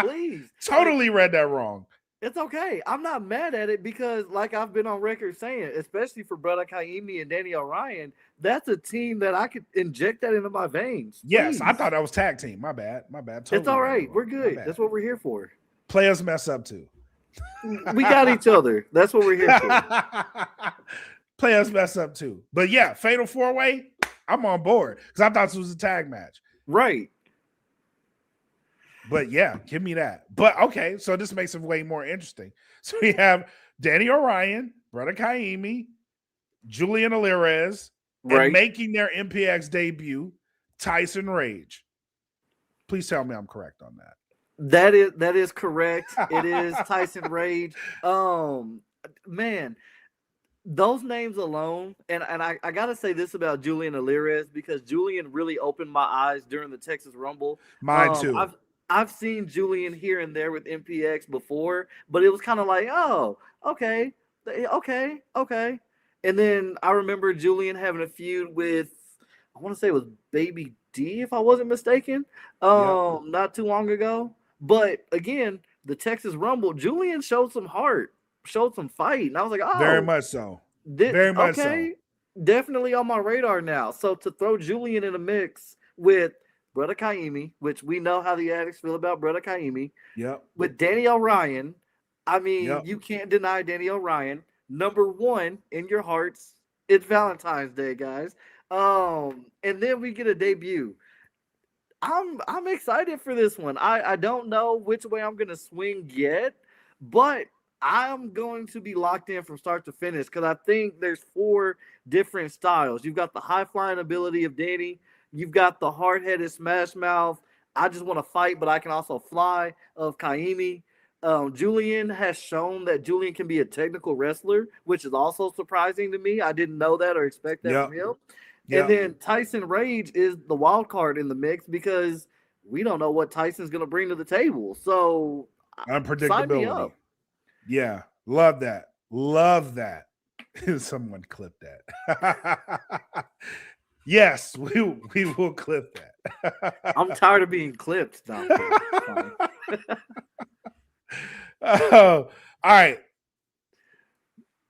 Please. Totally read that wrong. It's okay. I'm not mad at it because, like I've been on record saying, especially for Brother Kaimi and Danny Orion, that's a team that I could inject that into my veins. Yes, Please. I thought that was tag team. My bad. Totally it's all right. We're good. That's what we're here for. Players mess up too. We got each other. That's what we're here for. Players mess up too. But yeah, fatal 4-way, I'm on board because I thought this was a tag match. Right. But yeah, give me that. But okay, so this makes it way more interesting. So we have Danny Orion, Brother Kaimi, Julian Alirez, and making their MPX debut, Tyson Rage. Please tell me I'm correct on that. That is correct. It is Tyson Rage. Man, those names alone, and I gotta say this about Julian Alirez because Julian really opened my eyes during the Texas Rumble. Mine too. I've seen Julian here and there with MPX before, but it was kind of like, oh, okay. And then I remember Julian having a feud with, I want to say it was Baby D, if I wasn't mistaken, not too long ago. But again, the Texas Rumble, Julian showed some heart, showed some fight. And I was like, oh. Very much so. Very much so. Definitely on my radar now. So to throw Julian in a mix with Brother Kaimi, which we know how the addicts feel about Brother Kaimi. Yep. With Danny Orion, I mean, you can't deny Danny Orion. Number one in your hearts, it's Valentine's Day, guys. And then we get a debut. I'm excited for this one. I don't know which way I'm gonna swing yet, but I'm going to be locked in from start to finish because I think there's 4 different styles. You've got the high flying ability of Danny. You've got the hard-headed smash mouth. I just want to fight, but I can also fly of Kaimi. Julian has shown that Julian can be a technical wrestler, which is also surprising to me. I didn't know that or expect that from him. And then Tyson Rage is the wild card in the mix because we don't know what Tyson's going to bring to the table. So Unpredictability. Yeah, love that. Love that. Someone clip that. Yes, we will clip that. I'm tired of being clipped, Dante. Oh, all right.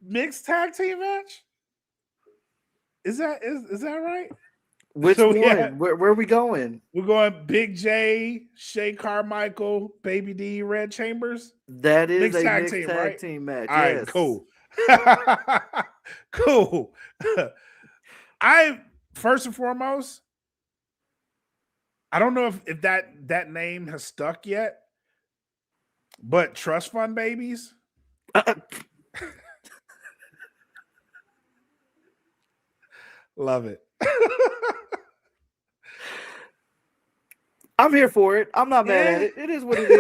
Mixed tag team match? Is that right? Which So, one? yeah. Where are we going? We're going Big J, Shay Carmichael, Baby D, Red Chambers. That is Mixed a tag mixed team, tag right? team match. All right, yes. cool. Cool. First and foremost, I don't know if that name has stuck yet, but Trust Fund Babies. Love it. I'm here for it. I'm not mad at it. It is what it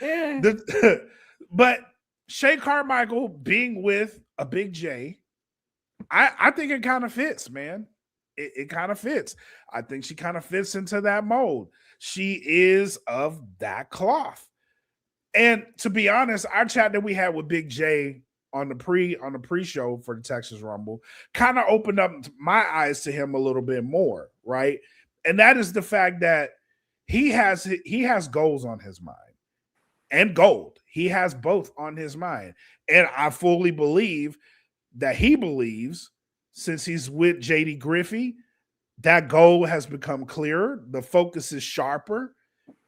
is. But Shay Carmichael being with a Big J, I think it kind of fits, man. It kind of fits. I think she kind of fits into that mold. She is of that cloth. And to be honest, our chat that we had with Big J on the pre-show for the Texas Rumble kind of opened up my eyes to him a little bit more, right? And that is the fact that he has goals on his mind and gold. He has both on his mind. And I fully believe that he believes, since he's with JD Griffey, that goal has become clearer. The focus is sharper.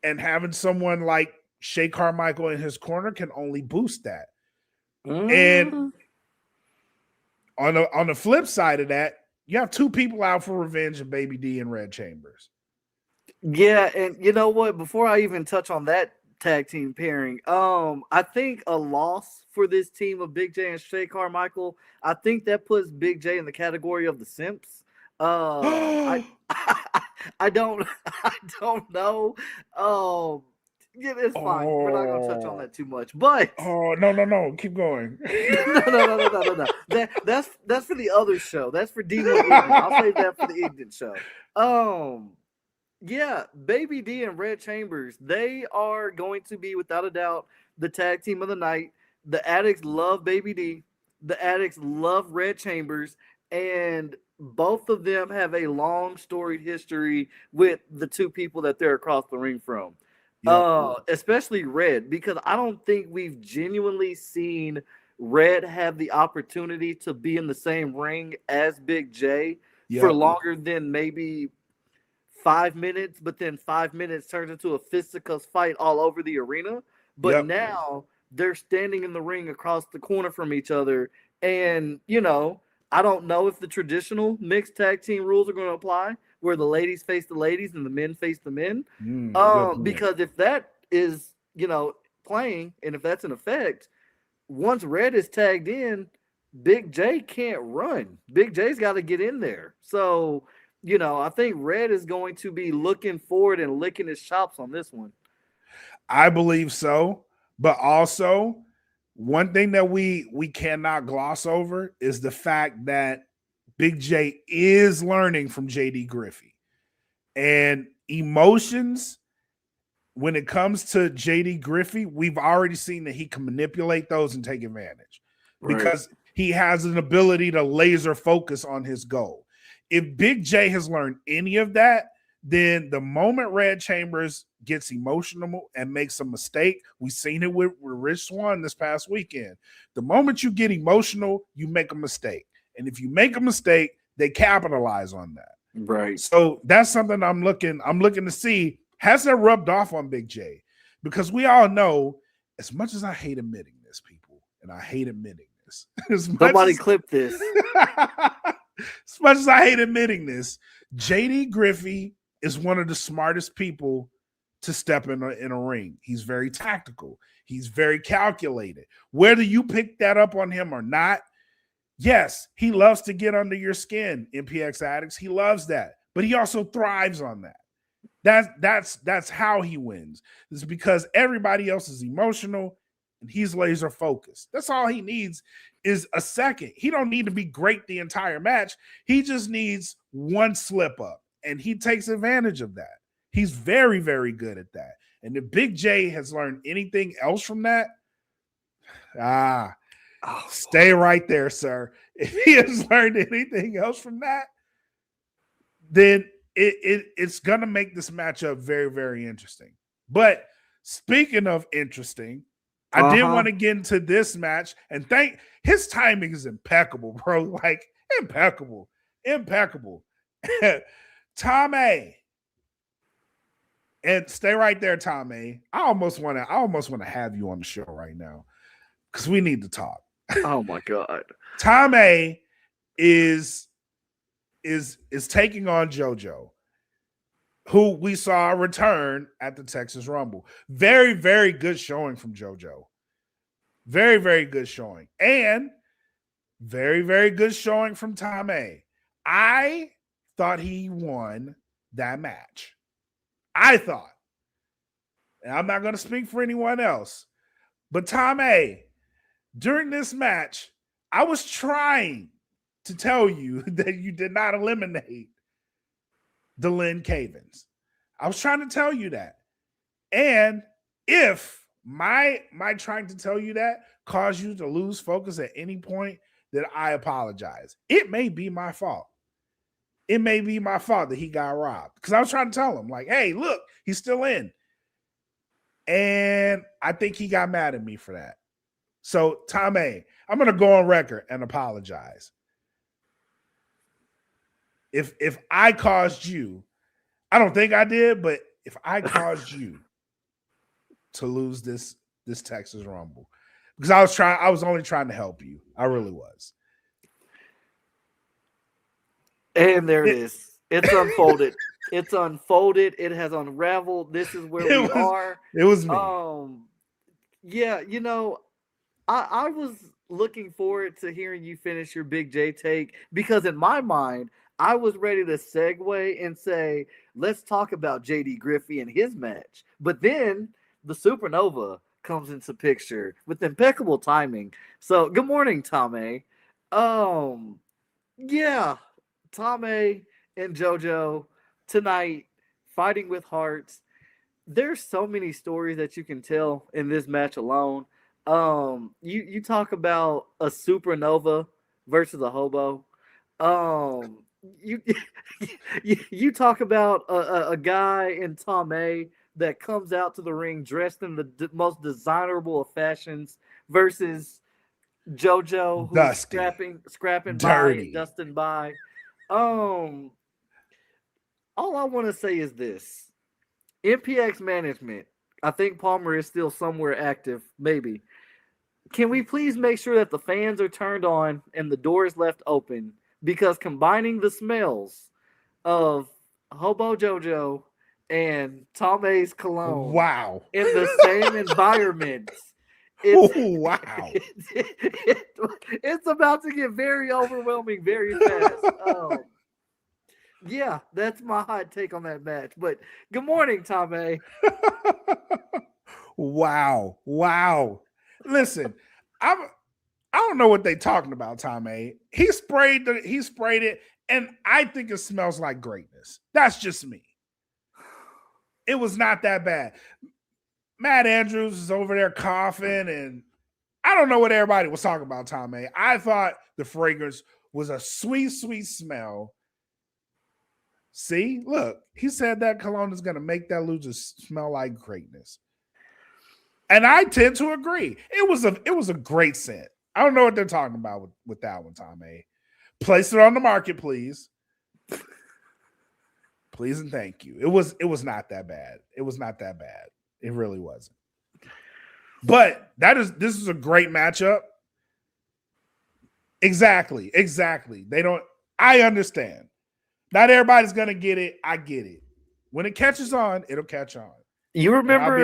And having someone like Shay Carmichael in his corner can only boost that. And on the flip side of that, you have two people out for revenge in Baby D and Red Chambers. Yeah, and you know what? Before I even touch on that tag team pairing, I think a loss for this team of Big J and Shay Carmichael, I think that puts Big J in the category of the simps. I don't know. Yeah, it's fine. We're not gonna touch on that too much. But no, keep going. no. That's for the other show. That's for Demo Evening. I'll save that for the evening show. Yeah, Baby D and Red Chambers, they are going to be without a doubt the tag team of the night. The Addicts love Baby D. The Addicts love Red Chambers, and both of them have a long storied history with the two people that they're across the ring from. Yep. Especially Red, because I don't think we've genuinely seen Red have the opportunity to be in the same ring as Big J for longer than maybe 5 minutes, but then 5 minutes turns into a fisticuffs fight all over the arena. But now they're standing in the ring across the corner from each other. And, you know, I don't know if the traditional mixed tag team rules are going to apply, where the ladies face the ladies and the men face the men. Because if that is, you know, playing, and if that's in effect, once Red is tagged in, Big J can't run. Big J's got to get in there. So, you know, I think Red is going to be looking forward and licking his chops on this one. I believe so. But also, one thing that we cannot gloss over is the fact that Big J is learning from JD Griffey. And emotions, when it comes to JD Griffey, we've already seen that he can manipulate those and take advantage. Right. Because he has an ability to laser focus on his goal. If Big J has learned any of that, then the moment Red Chambers gets emotional and makes a mistake, we've seen it with Rich Swann this past weekend. The moment you get emotional, you make a mistake. And if you make a mistake, they capitalize on that. Right. So that's something I'm looking to see. Has that rubbed off on Big J? Because we all know, as much as I hate admitting this, people, and I hate admitting this. Somebody clip this. As much as I hate admitting this, JD Griffey is one of the smartest people to step in a ring. He's very tactical. He's very calculated. Whether you pick that up on him or not, yes, he loves to get under your skin, MPX Addicts. He loves that. But he also thrives on that. That's how he wins. It's because everybody else is emotional and he's laser focused. That's all he needs is a second. He don't need to be great the entire match. He just needs one slip up, and he takes advantage of that. He's very, very good at that. And if Big J has learned anything else from that, stay right there, sir. If he has learned anything else from that, then it's going to make this matchup very, very interesting. But speaking of interesting, I did want to get into this match, and his timing is impeccable, bro. Like, impeccable. Tom A. And stay right there, Tom A. I almost want to have you on the show right now because we need to talk. Oh my God. Tom A is taking on JoJo, who we saw return at the Texas Rumble. Very, very good showing from JoJo. Very, very good showing. And very, very good showing from Tom A. I thought he won that match. I thought. And I'm not going to speak for anyone else. But Tom A., during this match, I was trying to tell you that you did not eliminate the Lynn Cavens. I was trying to tell you that. And if my trying to tell you that caused you to lose focus at any point, then I apologize. It may be my fault. It may be my fault that he got robbed. Because I was trying to tell him, like, hey, look, he's still in. And I think he got mad at me for that. So, Tom A., I'm going to go on record and apologize. If I caused you, I don't think I did, but if I caused you to lose this Texas Rumble, because I was only trying to help you. I really was. And there it is. It's unfolded. It's unfolded. It has unraveled. This is where we are. It was me. Yeah, I was looking forward to hearing you finish your Big J take because in my mind, I was ready to segue and say, let's talk about JD Griffey and his match. But then the Supernova comes into picture with impeccable timing. So good morning, Tom A. Yeah, Tom A and JoJo tonight fighting with hearts. There's so many stories that you can tell in this match alone. You talk about a supernova versus a hobo. You talk about a guy in Tom A that comes out to the ring dressed in the most desirable of fashions versus JoJo who's scrapping dirty, by, dusting by. All I want to say is this: MPX management. I think Palmer is still somewhere active, maybe. Can we please make sure that the fans are turned on and the doors left open? Because combining the smells of Hobo JoJo and Tom A's cologne in the same environment, it's about to get very overwhelming very fast. Yeah, that's my hot take on that match. But good morning, Tom A. Wow. Listen, I don't know what they talking about, Tom A. He sprayed it, and I think it smells like greatness. That's just me. It was not that bad. Matt Andrews is over there coughing, and I don't know what everybody was talking about, Tom A. I thought the fragrance was a sweet, sweet smell. See, look, he said that cologne is going to make that loser smell like greatness. And I tend to agree. It was a great scent. I don't know what they're talking about with that one, Tom A. Place it on the market, please. Please and thank you. It was not that bad. It was not that bad. It really wasn't. But this is a great matchup. Exactly. I understand. Not everybody's gonna get it. I get it. When it catches on, it'll catch on. You remember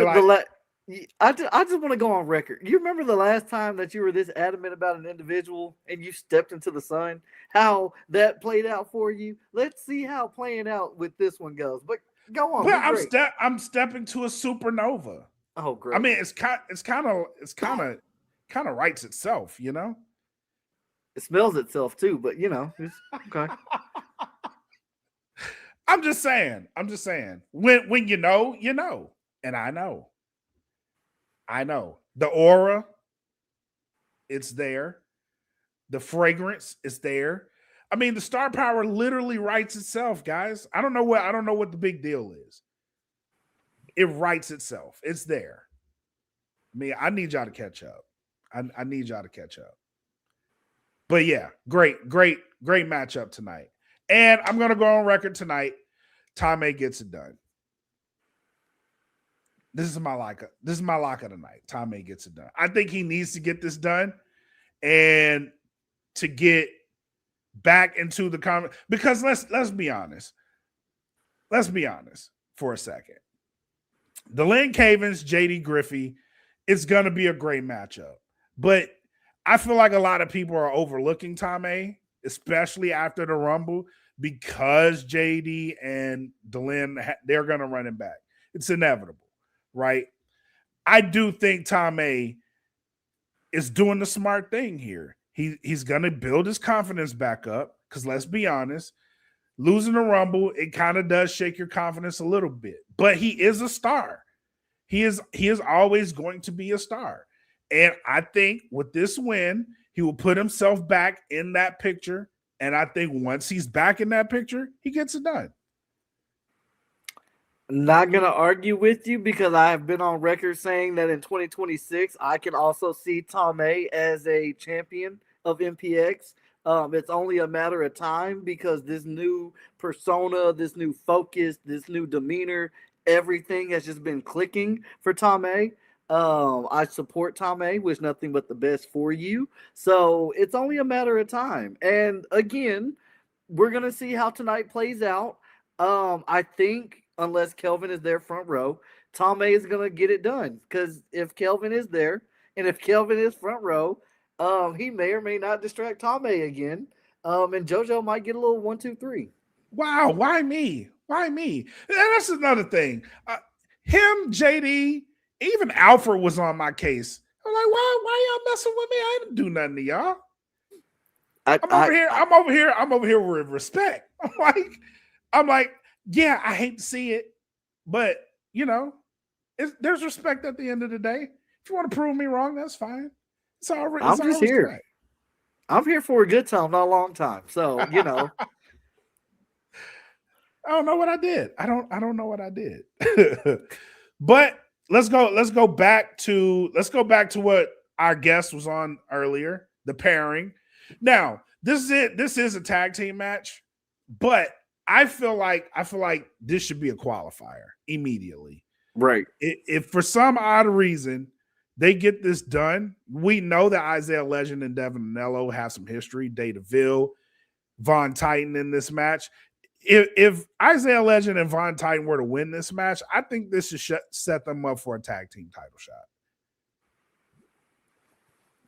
I just want to go on record. You remember the last time that you were this adamant about an individual and you stepped into the sun? How that played out for you? Let's see how playing out with this one goes. But go on. But I'm stepping to a supernova. Oh, great. I mean, it's kind of writes itself, you know. It smells itself too, but it's okay. I'm just saying. When you know, you know. And I know. The aura, it's there. The fragrance is there. I mean, the star power literally writes itself, guys. I don't know what the big deal is. It writes itself. It's there. I mean, I need y'all to catch up. I need y'all to catch up. But yeah, great matchup tonight. And I'm gonna go on record tonight. Tommy gets it done. This is my lock of the night. Tommy gets it done. I think he needs to get this done and to get back into the comment, because let's be honest. Let's be honest for a second. Deland Cavens, JD Griffey, it's gonna be a great matchup. But I feel like a lot of people are overlooking Tommy, especially after the Rumble, because JD and Deland, they're gonna run him back. It's inevitable, right? I do think Tommy is doing the smart thing here. He's going to build his confidence back up, because let's be honest, losing the Rumble, it kind of does shake your confidence a little bit. But he is a star. He is always going to be a star. And I think with this win, he will put himself back in that picture. And I think once he's back in that picture, he gets it done. Not going to argue with you, because I have been on record saying that in 2026, I can also see Tommy as a champion of MPX. It's only a matter of time, because this new persona, this new focus, this new demeanor, everything has just been clicking for Tommy. I support Tommy, wish nothing but the best for you. So it's only a matter of time. And again, we're going to see how tonight plays out. I think, unless Kelvin is there front row, Tommy is going to get it done. Because if Kelvin is there, and if Kelvin is front row, he may or may not distract Tommy again. And JoJo might get a little 1, 2, 3. Wow, why me? Why me? And that's another thing. Him, JD, even Alfred was on my case. I'm like, why y'all messing with me? I didn't do nothing to y'all. I'm over here with respect. I'm like, yeah, I hate to see it, but you know, there's respect at the end of the day. If you want to prove me wrong, that's fine. It's all right. I'm just here. Right. I'm here for a good time, not a long time. So, you know. I don't know what I did. I don't know what I did. But let's go back to what our guest was on earlier, the pairing. Now, this is a tag team match, but I feel like this should be a qualifier immediately. Right. If for some odd reason they get this done, we know that Isaiah Legend and Devin Anello have some history. Dataville, Von Titan in this match. If Isaiah Legend and Von Titan were to win this match, I think this should set them up for a tag team title shot.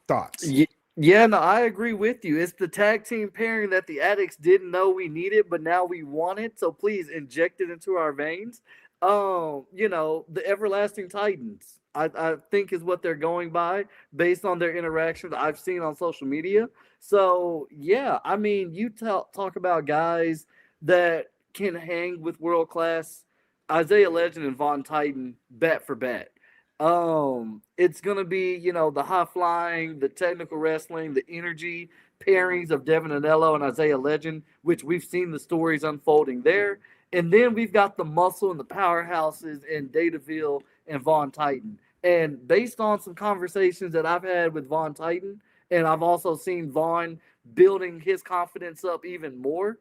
Thoughts? Yeah, no, I agree with you. It's the tag team pairing that the addicts didn't know we needed, but now we want it. So please inject it into our veins. You know, the Everlasting Titans, I think is what they're going by based on their interactions I've seen on social media. So yeah, I mean, you talk about guys that can hang with world class. Isaiah Legend and Von Titan, bat for bat. It's gonna be, you know, the high flying, the technical wrestling, the energy pairings of Devin Anello and Isaiah Legend, which we've seen the stories unfolding there. And then we've got the muscle and the powerhouses in Dataville and Von Titan. And based on some conversations that I've had with Von Titan, and I've also seen Von building his confidence up even more,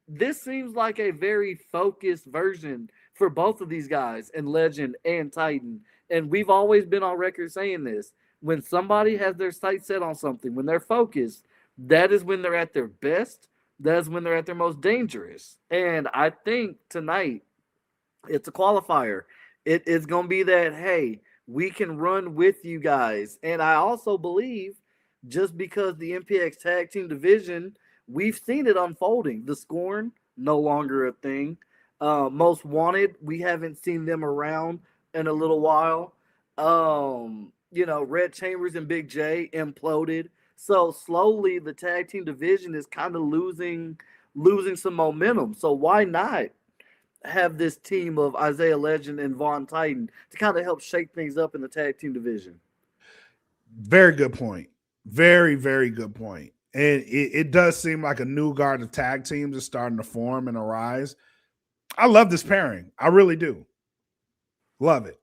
this seems like a very focused version for both of these guys, and Legend and Titan. And we've always been on record saying this. When somebody has their sights set on something, when they're focused, that is when they're at their best. That's when they're at their most dangerous. And I think tonight, it's a qualifier. It's going to be that, hey, we can run with you guys. And I also believe, just because the MPX Tag Team Division, we've seen it unfolding. The Scorn, no longer a thing. Most Wanted, we haven't seen them around in a little while. You know, Red Chambers and Big J imploded. So slowly the tag team division is kind of losing losing some momentum. So why not have this team of Isaiah Legend and Vaughn Titan to kind of help shake things up in the tag team division? Very good point. Very, very good point. And it does seem like a new guard of tag teams is starting to form and arise. I love this pairing. I really do. Love it.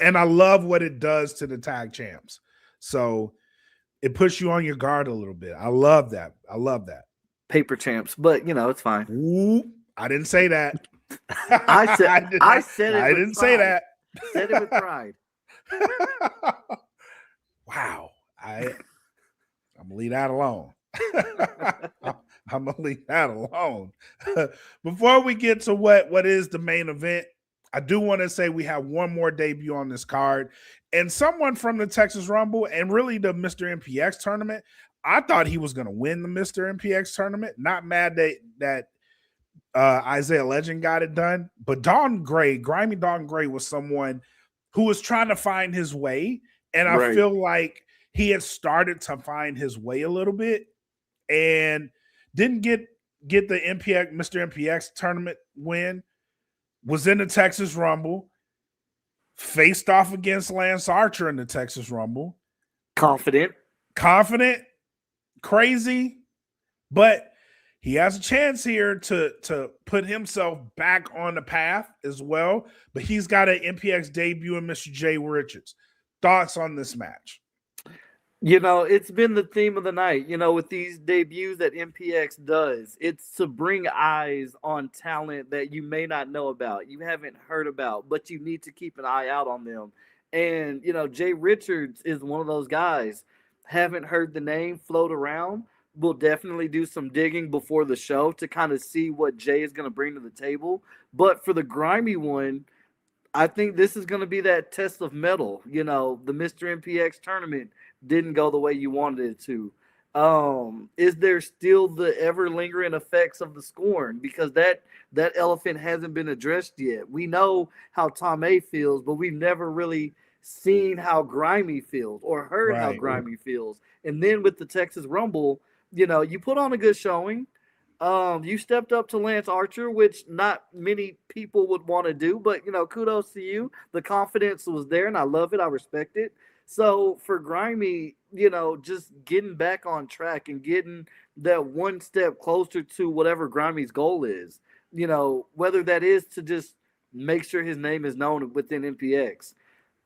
And I love what it does to the tag champs. So it puts you on your guard a little bit. I love that. I love that. Paper champs, but it's fine. Ooh, I didn't say that. I said it. I didn't say that. Said it with pride. Wow. I'm gonna leave that alone. I'm gonna leave that alone. Before we get to what is the main event, I do want to say we have one more debut on this card, and someone from the Texas Rumble and really the Mr. MPX tournament. I thought he was going to win the Mr. MPX tournament. Not mad that Isaiah Legend got it done, but Don Gray, Grimy Don Gray, was someone who was trying to find his way, and I feel like he had started to find his way a little bit, and didn't get the Mr. MPX tournament win. Was in the Texas Rumble, faced off against Lance Archer in the Texas Rumble. Confident, crazy, but he has a chance here to put himself back on the path as well. But he's got an MPX debut in Mr. Jay Richards. Thoughts on this match? It's been the theme of the night, with these debuts that MPX does. It's to bring eyes on talent that you may not know about, you haven't heard about, but you need to keep an eye out on them. And, Jay Richards is one of those guys. Haven't heard the name float around. We'll definitely do some digging before the show to kind of see what Jay is going to bring to the table. But for the Grimy one, I think this is going to be that test of mettle. The Mr. MPX tournament didn't go the way you wanted it to. Is there still the ever lingering effects of the scorn? Because that elephant hasn't been addressed yet. We know how Tom A feels, but we've never really seen how Grimy feels or heard how Grimy feels. And then with the Texas Rumble, you put on a good showing. You stepped up to Lance Archer, which not many people would want to do, but kudos to you. The confidence was there, and I love it. I respect it. So for Grimy, just getting back on track and getting that one step closer to whatever Grimy's goal is, whether that is to just make sure his name is known within MPX,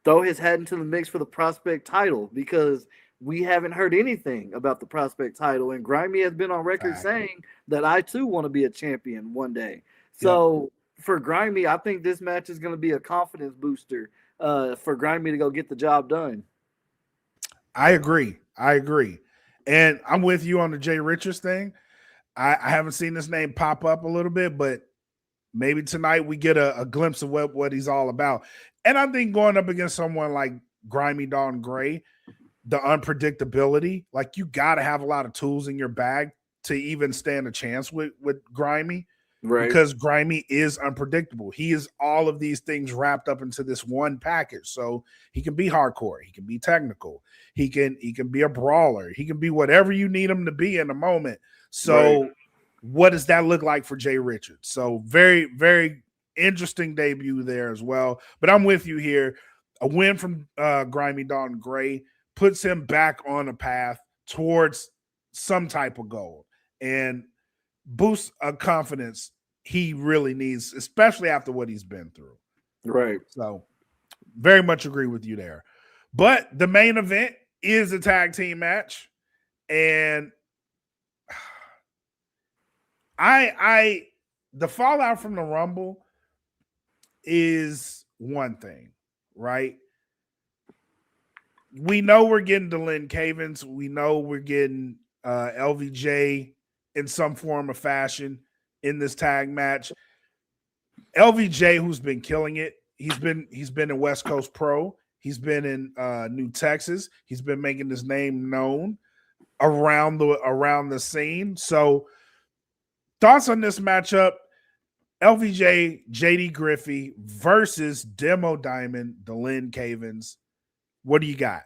throw his hat into the mix for the prospect title, because we haven't heard anything about the prospect title. And Grimy has been on record saying that I too want to be a champion one day. So for Grimy, I think this match is going to be a confidence booster for Grimy to go get the job done. I agree. And I'm with you on the Jay Richards thing. I haven't seen this name pop up a little bit, but maybe tonight we get a glimpse of what he's all about. And I think going up against someone like Grimy Don Gray, the unpredictability, like you got to have a lot of tools in your bag to even stand a chance with Grimy. Right. Because Grimy is unpredictable. He is all of these things wrapped up into this one package. So he can be hardcore. He can be technical. He can be a brawler. He can be whatever you need him to be in a moment. So what does that look like for Jay Richards? So very, very interesting debut there as well. But I'm with you here. A win from Grimy Don Gray puts him back on a path towards some type of goal and boosts a confidence he really needs, especially after what he's been through. Right. So very much agree with you there. But the main event is a tag team match. And the fallout from the Rumble is one thing, right? We know we're getting Dylan Cavins. We know we're getting LVJ in some form or fashion in this tag match. LVJ, who's been killing it, he's been in West Coast Pro. He's been in New Texas. He's been making his name known around the scene. So thoughts on this matchup? LVJ, JD Griffey versus Demo Diamond, Dylan Cavins. What do you got?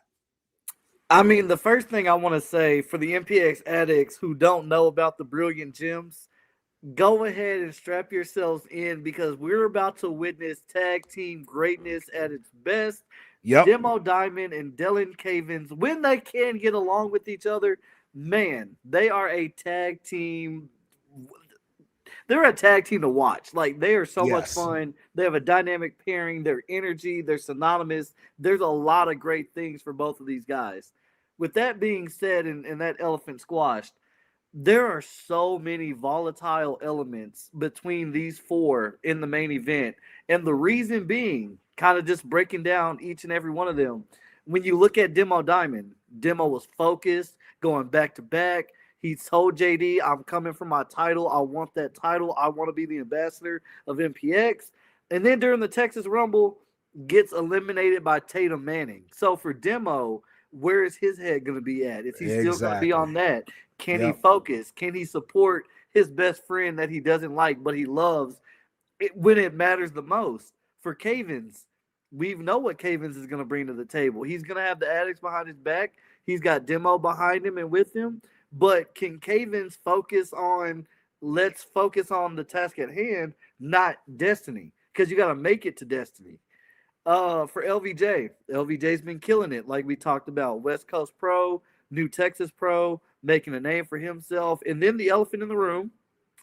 I mean, the first thing I want to say for the MPX addicts who don't know about the Brilliant Gems, go ahead and strap yourselves in because we're about to witness tag team greatness at its best. Yep. Demo Diamond and Dylan Cavins, when they can get along with each other, man, they are a tag team. They're a tag team to watch. Like, they are so much Yes. fun. They have a dynamic pairing. Their energy, they're synonymous. There's a lot of great things for both of these guys. With that being said, and that elephant squashed, there are so many volatile elements between these four in the main event. And the reason being, kind of just breaking down each and every one of them. When you look at Demo Diamond, Demo was focused, going back to back. He told JD, I'm coming for my title. I want that title. I want to be the ambassador of MPX. And then during the Texas Rumble, gets eliminated by Tatum Manning. So for Demo, where is his head going to be at? Is he still going to be on that? Can he focus? Can he support his best friend that he doesn't like but he loves when it matters the most? For Cavins, we know what Cavins is going to bring to the table. He's going to have the addicts behind his back. He's got Demo behind him and with him. But can Cavins let's focus on the task at hand, not destiny? Because you got to make it to destiny. For LVJ's been killing it, like we talked about. West Coast Pro, New Texas Pro, making a name for himself. And then the elephant in the room,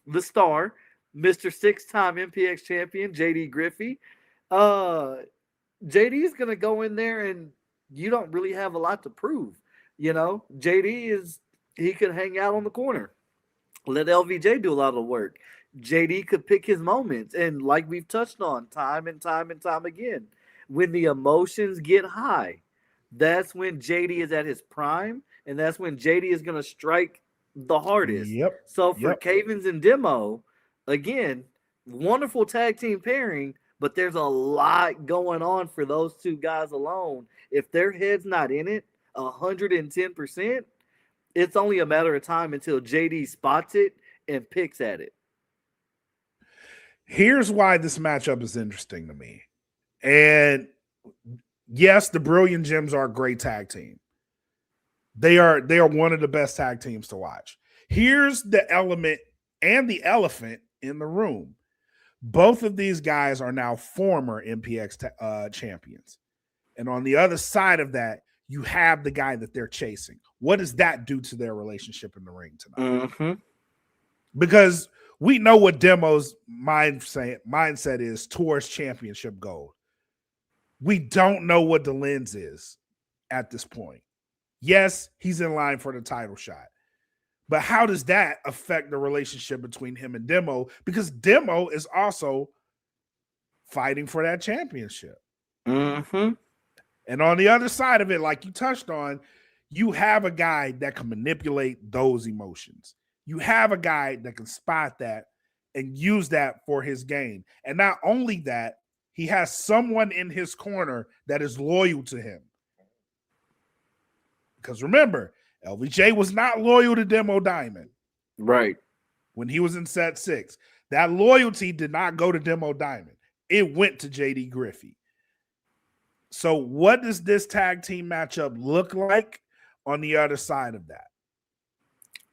the star, Mr. 6-time MPX champion, JD Griffey. JD is going to go in there and you don't really have a lot to prove. You know, he could hang out on the corner. Let LVJ do a lot of the work. JD could pick his moments. And like we've touched on time and time again, when the emotions get high, that's when JD is at his prime, and that's when JD is going to strike the hardest. Yep. So for Cavins and Demo, again, wonderful tag team pairing, but there's a lot going on for those two guys alone. If their head's not in it 110%, it's only a matter of time until JD spots it and picks at it. Here's why this matchup is interesting to me. And yes, the Brilliant Gems are a great tag team. They are one of the best tag teams to watch. Here's the element and the elephant in the room. Both of these guys are now former MPX champions. And on the other side of that, you have the guy that they're chasing. What does that do to their relationship in the ring tonight? Mm-hmm. Because we know what Demo's mindset is towards championship gold. We don't know what the lens is at this point. Yes, he's in line for the title shot. But how does that affect the relationship between him and Demo? Because Demo is also fighting for that championship. Mm-hmm. And on the other side of it, like you touched on, you have a guy that can manipulate those emotions. You have a guy that can spot that and use that for his gain. And not only that, he has someone in his corner that is loyal to him. Because remember, LVJ was not loyal to Demo Diamond. Right. When he was in set 6. That loyalty did not go to Demo Diamond. It went to JD Griffey. So what does this tag team matchup look like on the other side of that?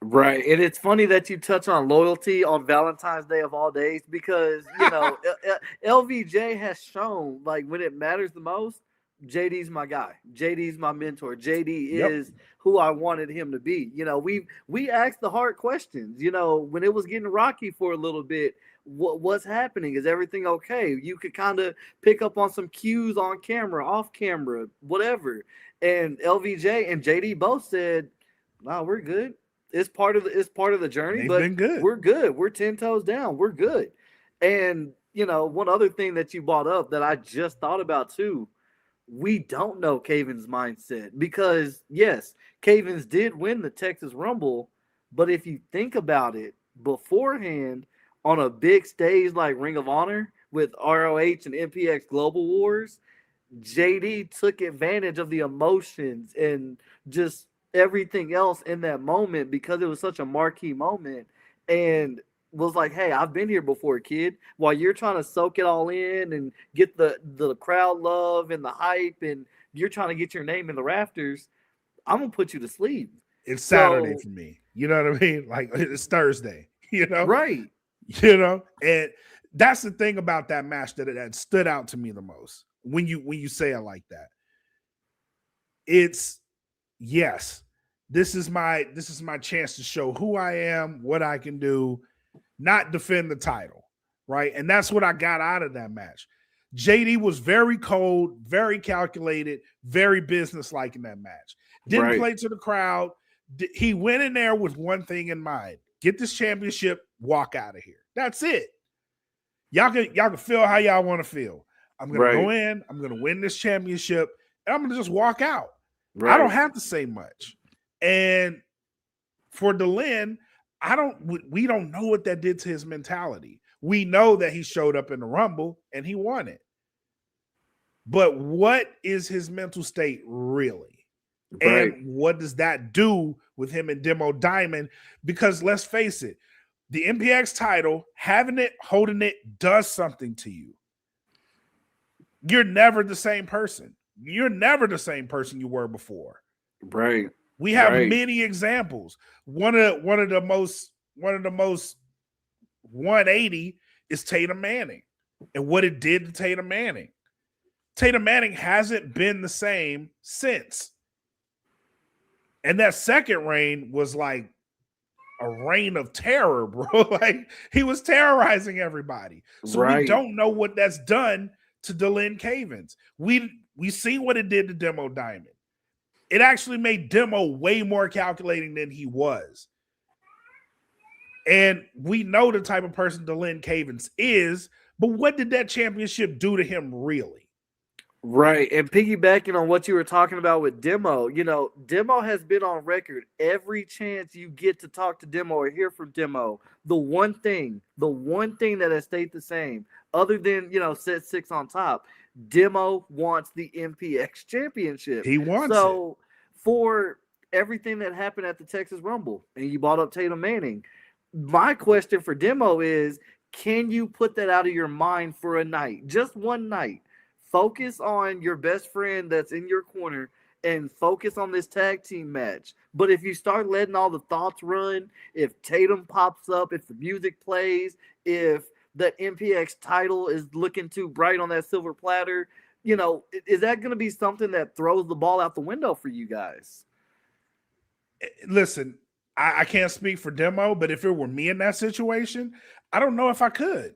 Right. And it's funny that you touch on loyalty on Valentine's Day of all days because, you know, LVJ has shown, like, when it matters the most, JD's my guy. JD's my mentor. JD is who I wanted him to be. You know, we asked the hard questions. You know, when it was getting rocky for a little bit, what's happening? Is everything okay? You could kind of pick up on some cues on camera, off camera, whatever. And LVJ and JD both said, "No, we're good. It's part of the journey, They've but been good. We're good. We're 10 toes down. We're good." And, you know, one other thing that you brought up that I just thought about too, we don't know Cavins' mindset because, yes, Cavins did win the Texas Rumble, but if you think about it beforehand on a big stage like Ring of Honor with ROH and MPX Global Wars, JD took advantage of the emotions and just everything else in that moment because it was such a marquee moment and was like, "Hey, I've been here before, kid. While you're trying to soak it all in and get the crowd love and the hype and you're trying to get your name in the rafters, I'm going to put you to sleep." It's Saturday for me. You know what I mean? Like, it's Thursday, you know? Right. And that's the thing about that match that stood out to me the most when you say it like that. It's yes, this is my chance to show who I am, what I can do, not defend the title, right? And that's what I got out of that match. JD was very cold, very calculated, very businesslike in that match. Didn't play to the crowd. He went in there with one thing in mind: get this championship, walk out of here. That's it. Y'all can feel how y'all want to feel. I'm gonna go in, I'm gonna win this championship, and I'm gonna just walk out. I don't have to say much. And for Delin, we don't know what that did to his mentality. We know that he showed up in the Rumble and he won it. But what is his mental state really? And what does that do with him and Demo Diamond? Because let's face it, the MPX title, having it, holding it, does something to you. You're never the same person. You're never the same person you were before. Right. We have many examples. One of the most 180 is Tatum Manning and what it did to Tatum Manning. Tatum Manning hasn't been the same since. And that second reign was like a reign of terror, bro. Like he was terrorizing everybody. So we don't know what that's done to Delin Cavins. We see what it did to Demo Diamond. It actually made Demo way more calculating than he was. And we know the type of person Delin Cavins is, but what did that championship do to him really? Right. And piggybacking on what you were talking about with Demo, Demo has been on record every chance you get to talk to Demo or hear from Demo. The one thing that has stayed the same, other than, set 6 on top, Demo wants the MPX championship. He wants it. For everything that happened at the Texas Rumble, and you brought up Tatum Manning, my question for Demo is, can you put that out of your mind for a night? Just one night. Focus on your best friend that's in your corner and focus on this tag team match. But if you start letting all the thoughts run, if Tatum pops up, if the music plays, if the MPX title is looking too bright on that silver platter, is that going to be something that throws the ball out the window for you guys? Listen, I can't speak for Demo, but if it were me in that situation, I don't know if I could.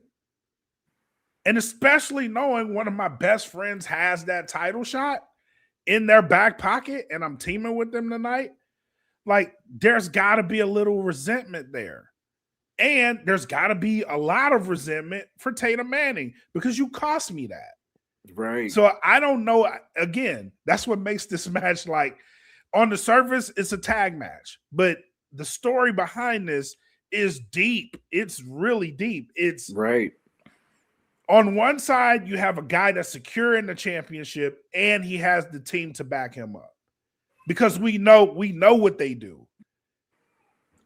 And especially knowing one of my best friends has that title shot in their back pocket and I'm teaming with them tonight, like there's got to be a little resentment there. And there's got to be a lot of resentment for Tatum Manning because you cost me that. Right. So I don't know. Again, that's what makes this match, like, on the surface, it's a tag match. But the story behind this is deep. It's really deep. It's right. On one side, you have a guy that's secure in the championship and he has the team to back him up. Because we know what they do.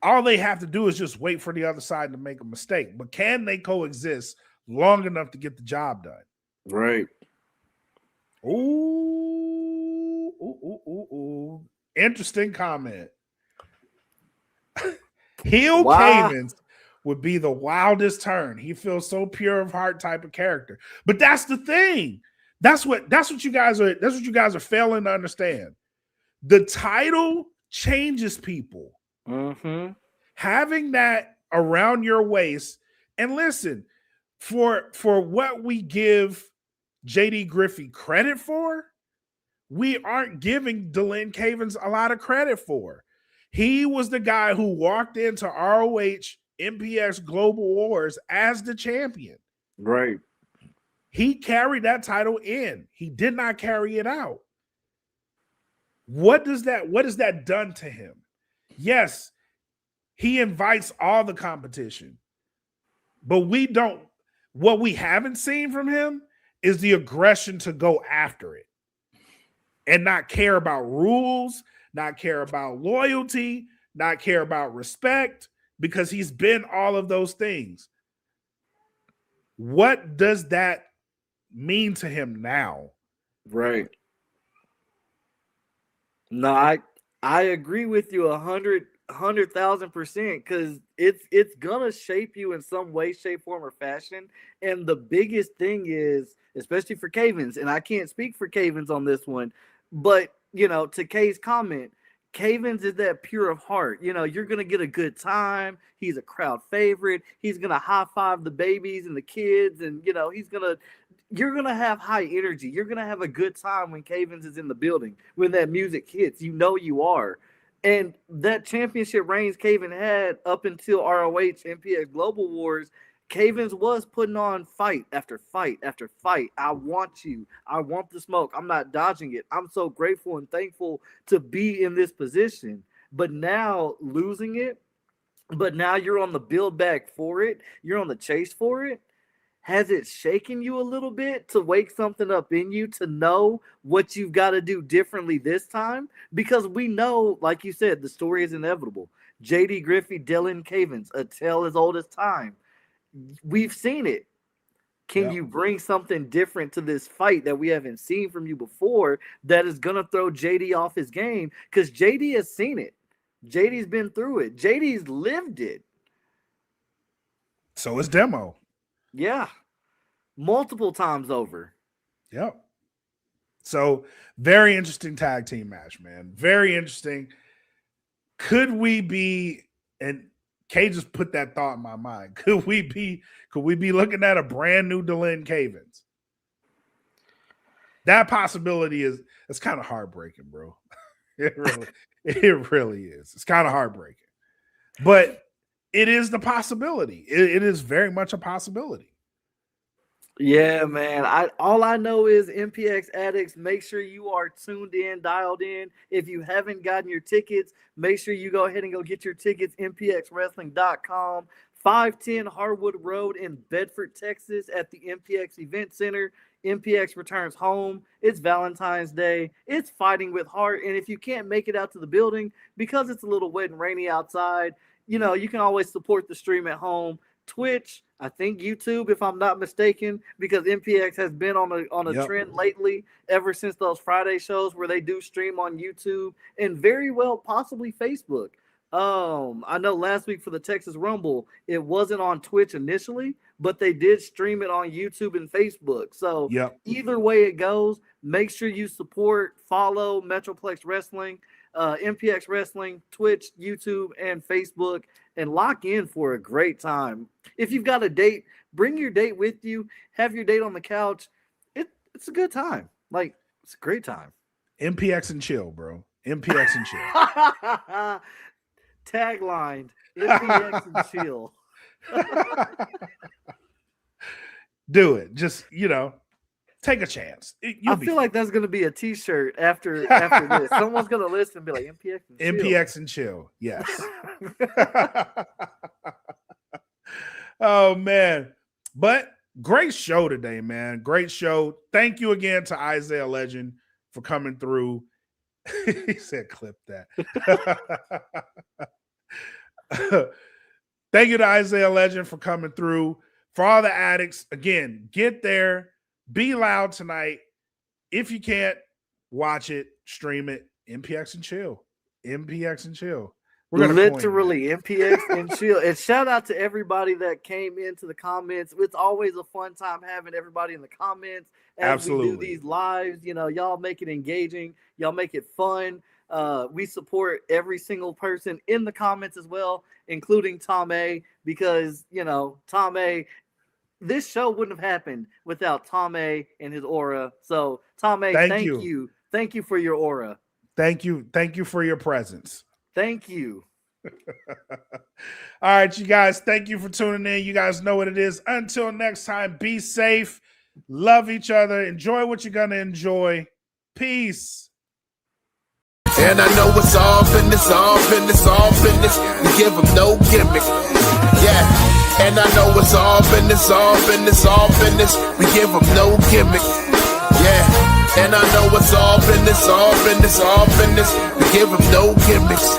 All they have to do is just wait for the other side to make a mistake. But can they coexist long enough to get the job done? Right. Ooh. Interesting comment. Heel Cavins would be the wildest turn. He feels so pure of heart type of character. But that's the thing. That's what you guys are failing to understand. The title changes people. Mm-hmm. Having that around your waist, and listen, for what we give JD Griffey credit for, we aren't giving Delin Cavins a lot of credit for. He was the guy who walked into ROH MPX Global Wars as the champion. Right. He carried that title in. He did not carry it out. What has that done to him? Yes, he invites all the competition. But what we haven't seen from him is the aggression to go after it and not care about rules, not care about loyalty, not care about respect, because he's been all of those things. What does that mean to him now? Right. No, I agree with you 100%. 100,000%, because it's gonna shape you in some way, shape, form, or fashion. And the biggest thing is, especially for Cavens, and I can't speak for Cavens on this one, but to Kay's comment, Cavens is that pure of heart. You're gonna get a good time. He's a crowd favorite. He's gonna high five the babies and the kids, and you're gonna have high energy. You're gonna have a good time when Cavens is in the building, when that music hits. You are. And that championship reigns Caven had up until ROH MPX Global Wars, Cavens was putting on fight after fight after fight. I want you. I want the smoke. I'm not dodging it. I'm so grateful and thankful to be in this position. But now losing it, but now you're on the build back for it. You're on the chase for it. Has it shaken you a little bit to wake something up in you to know what you've got to do differently this time? Because we know, like you said, the story is inevitable. JD Griffey, Dylan Cavens, a tale as old as time. We've seen it. Can you bring something different to this fight that we haven't seen from you before that is going to throw JD off his game? Because JD has seen it. JD's been through it. JD's lived it. So is Demo. Yeah. Multiple times over. Yep. So very interesting tag team match, man. Very interesting. Could we be, and Kay just put that thought in my mind, could we be looking at a brand new Dylan Cavens? That possibility it's kind of heartbreaking, bro. It really is. It's kind of heartbreaking. But it is the possibility. It is very much a possibility. Yeah, man. All I know is MPX addicts, make sure you are tuned in, dialed in. If you haven't gotten your tickets, make sure you go ahead and go get your tickets, mpxwrestling.com, 510 Harwood Road in Bedford, Texas at the MPX Event Center. MPX returns home. It's Valentine's Day. It's Fighting with Heart. And if you can't make it out to the building because it's a little wet and rainy outside, you can always support the stream at home. Twitch, I think YouTube, if I'm not mistaken, because MPX has been on a trend lately ever since those Friday shows where they do stream on YouTube and very well possibly Facebook. I know last week for the Texas Rumble, it wasn't on Twitch initially, but they did stream it on YouTube and Facebook. So either way it goes, make sure you support, follow Metroplex Wrestling, MPX Wrestling, Twitch, YouTube, and Facebook, and lock in for a great time. If you've got a date, bring your date with you. Have your date on the couch. It's a good time. Like, it's a great time. MPX and chill, bro. MPX and chill. Tagline, MPX and chill. Do it. Just, take a chance. I feel like that's going to be a T-shirt after this. Someone's going to listen and be like, MPX and chill. MPX and chill. Yes. Oh, man. But great show today, man. Great show. Thank you again to Isaiah Legend for coming through. He said, clip that. Thank you to Isaiah Legend for coming through. For all the addicts, again, get there. Be loud tonight. If you can't, watch it, stream it. MPX and chill. MPX and chill. We're gonna literally MPX and chill. And shout out to everybody that came into the comments. It's always a fun time having everybody in the comments as we do these lives. Y'all make it engaging. Y'all make it fun. We support every single person in the comments as well, including Tom A, because Tom A, this show wouldn't have happened without Tom A and his aura. So Tom A, thank you. Thank you for your aura. Thank you. Thank you for your presence. Thank you. All right, you guys. Thank you for tuning in. You guys know what it is. Until next time, be safe. Love each other. Enjoy what you're going to enjoy. Peace. And I know it's all business, all business, all business. We give them no gimmick. Yeah. And I know it's all business, all business, all business. We give them no gimmick. Yeah. And I know it's all business, all business, all business. We give them no gimmicks.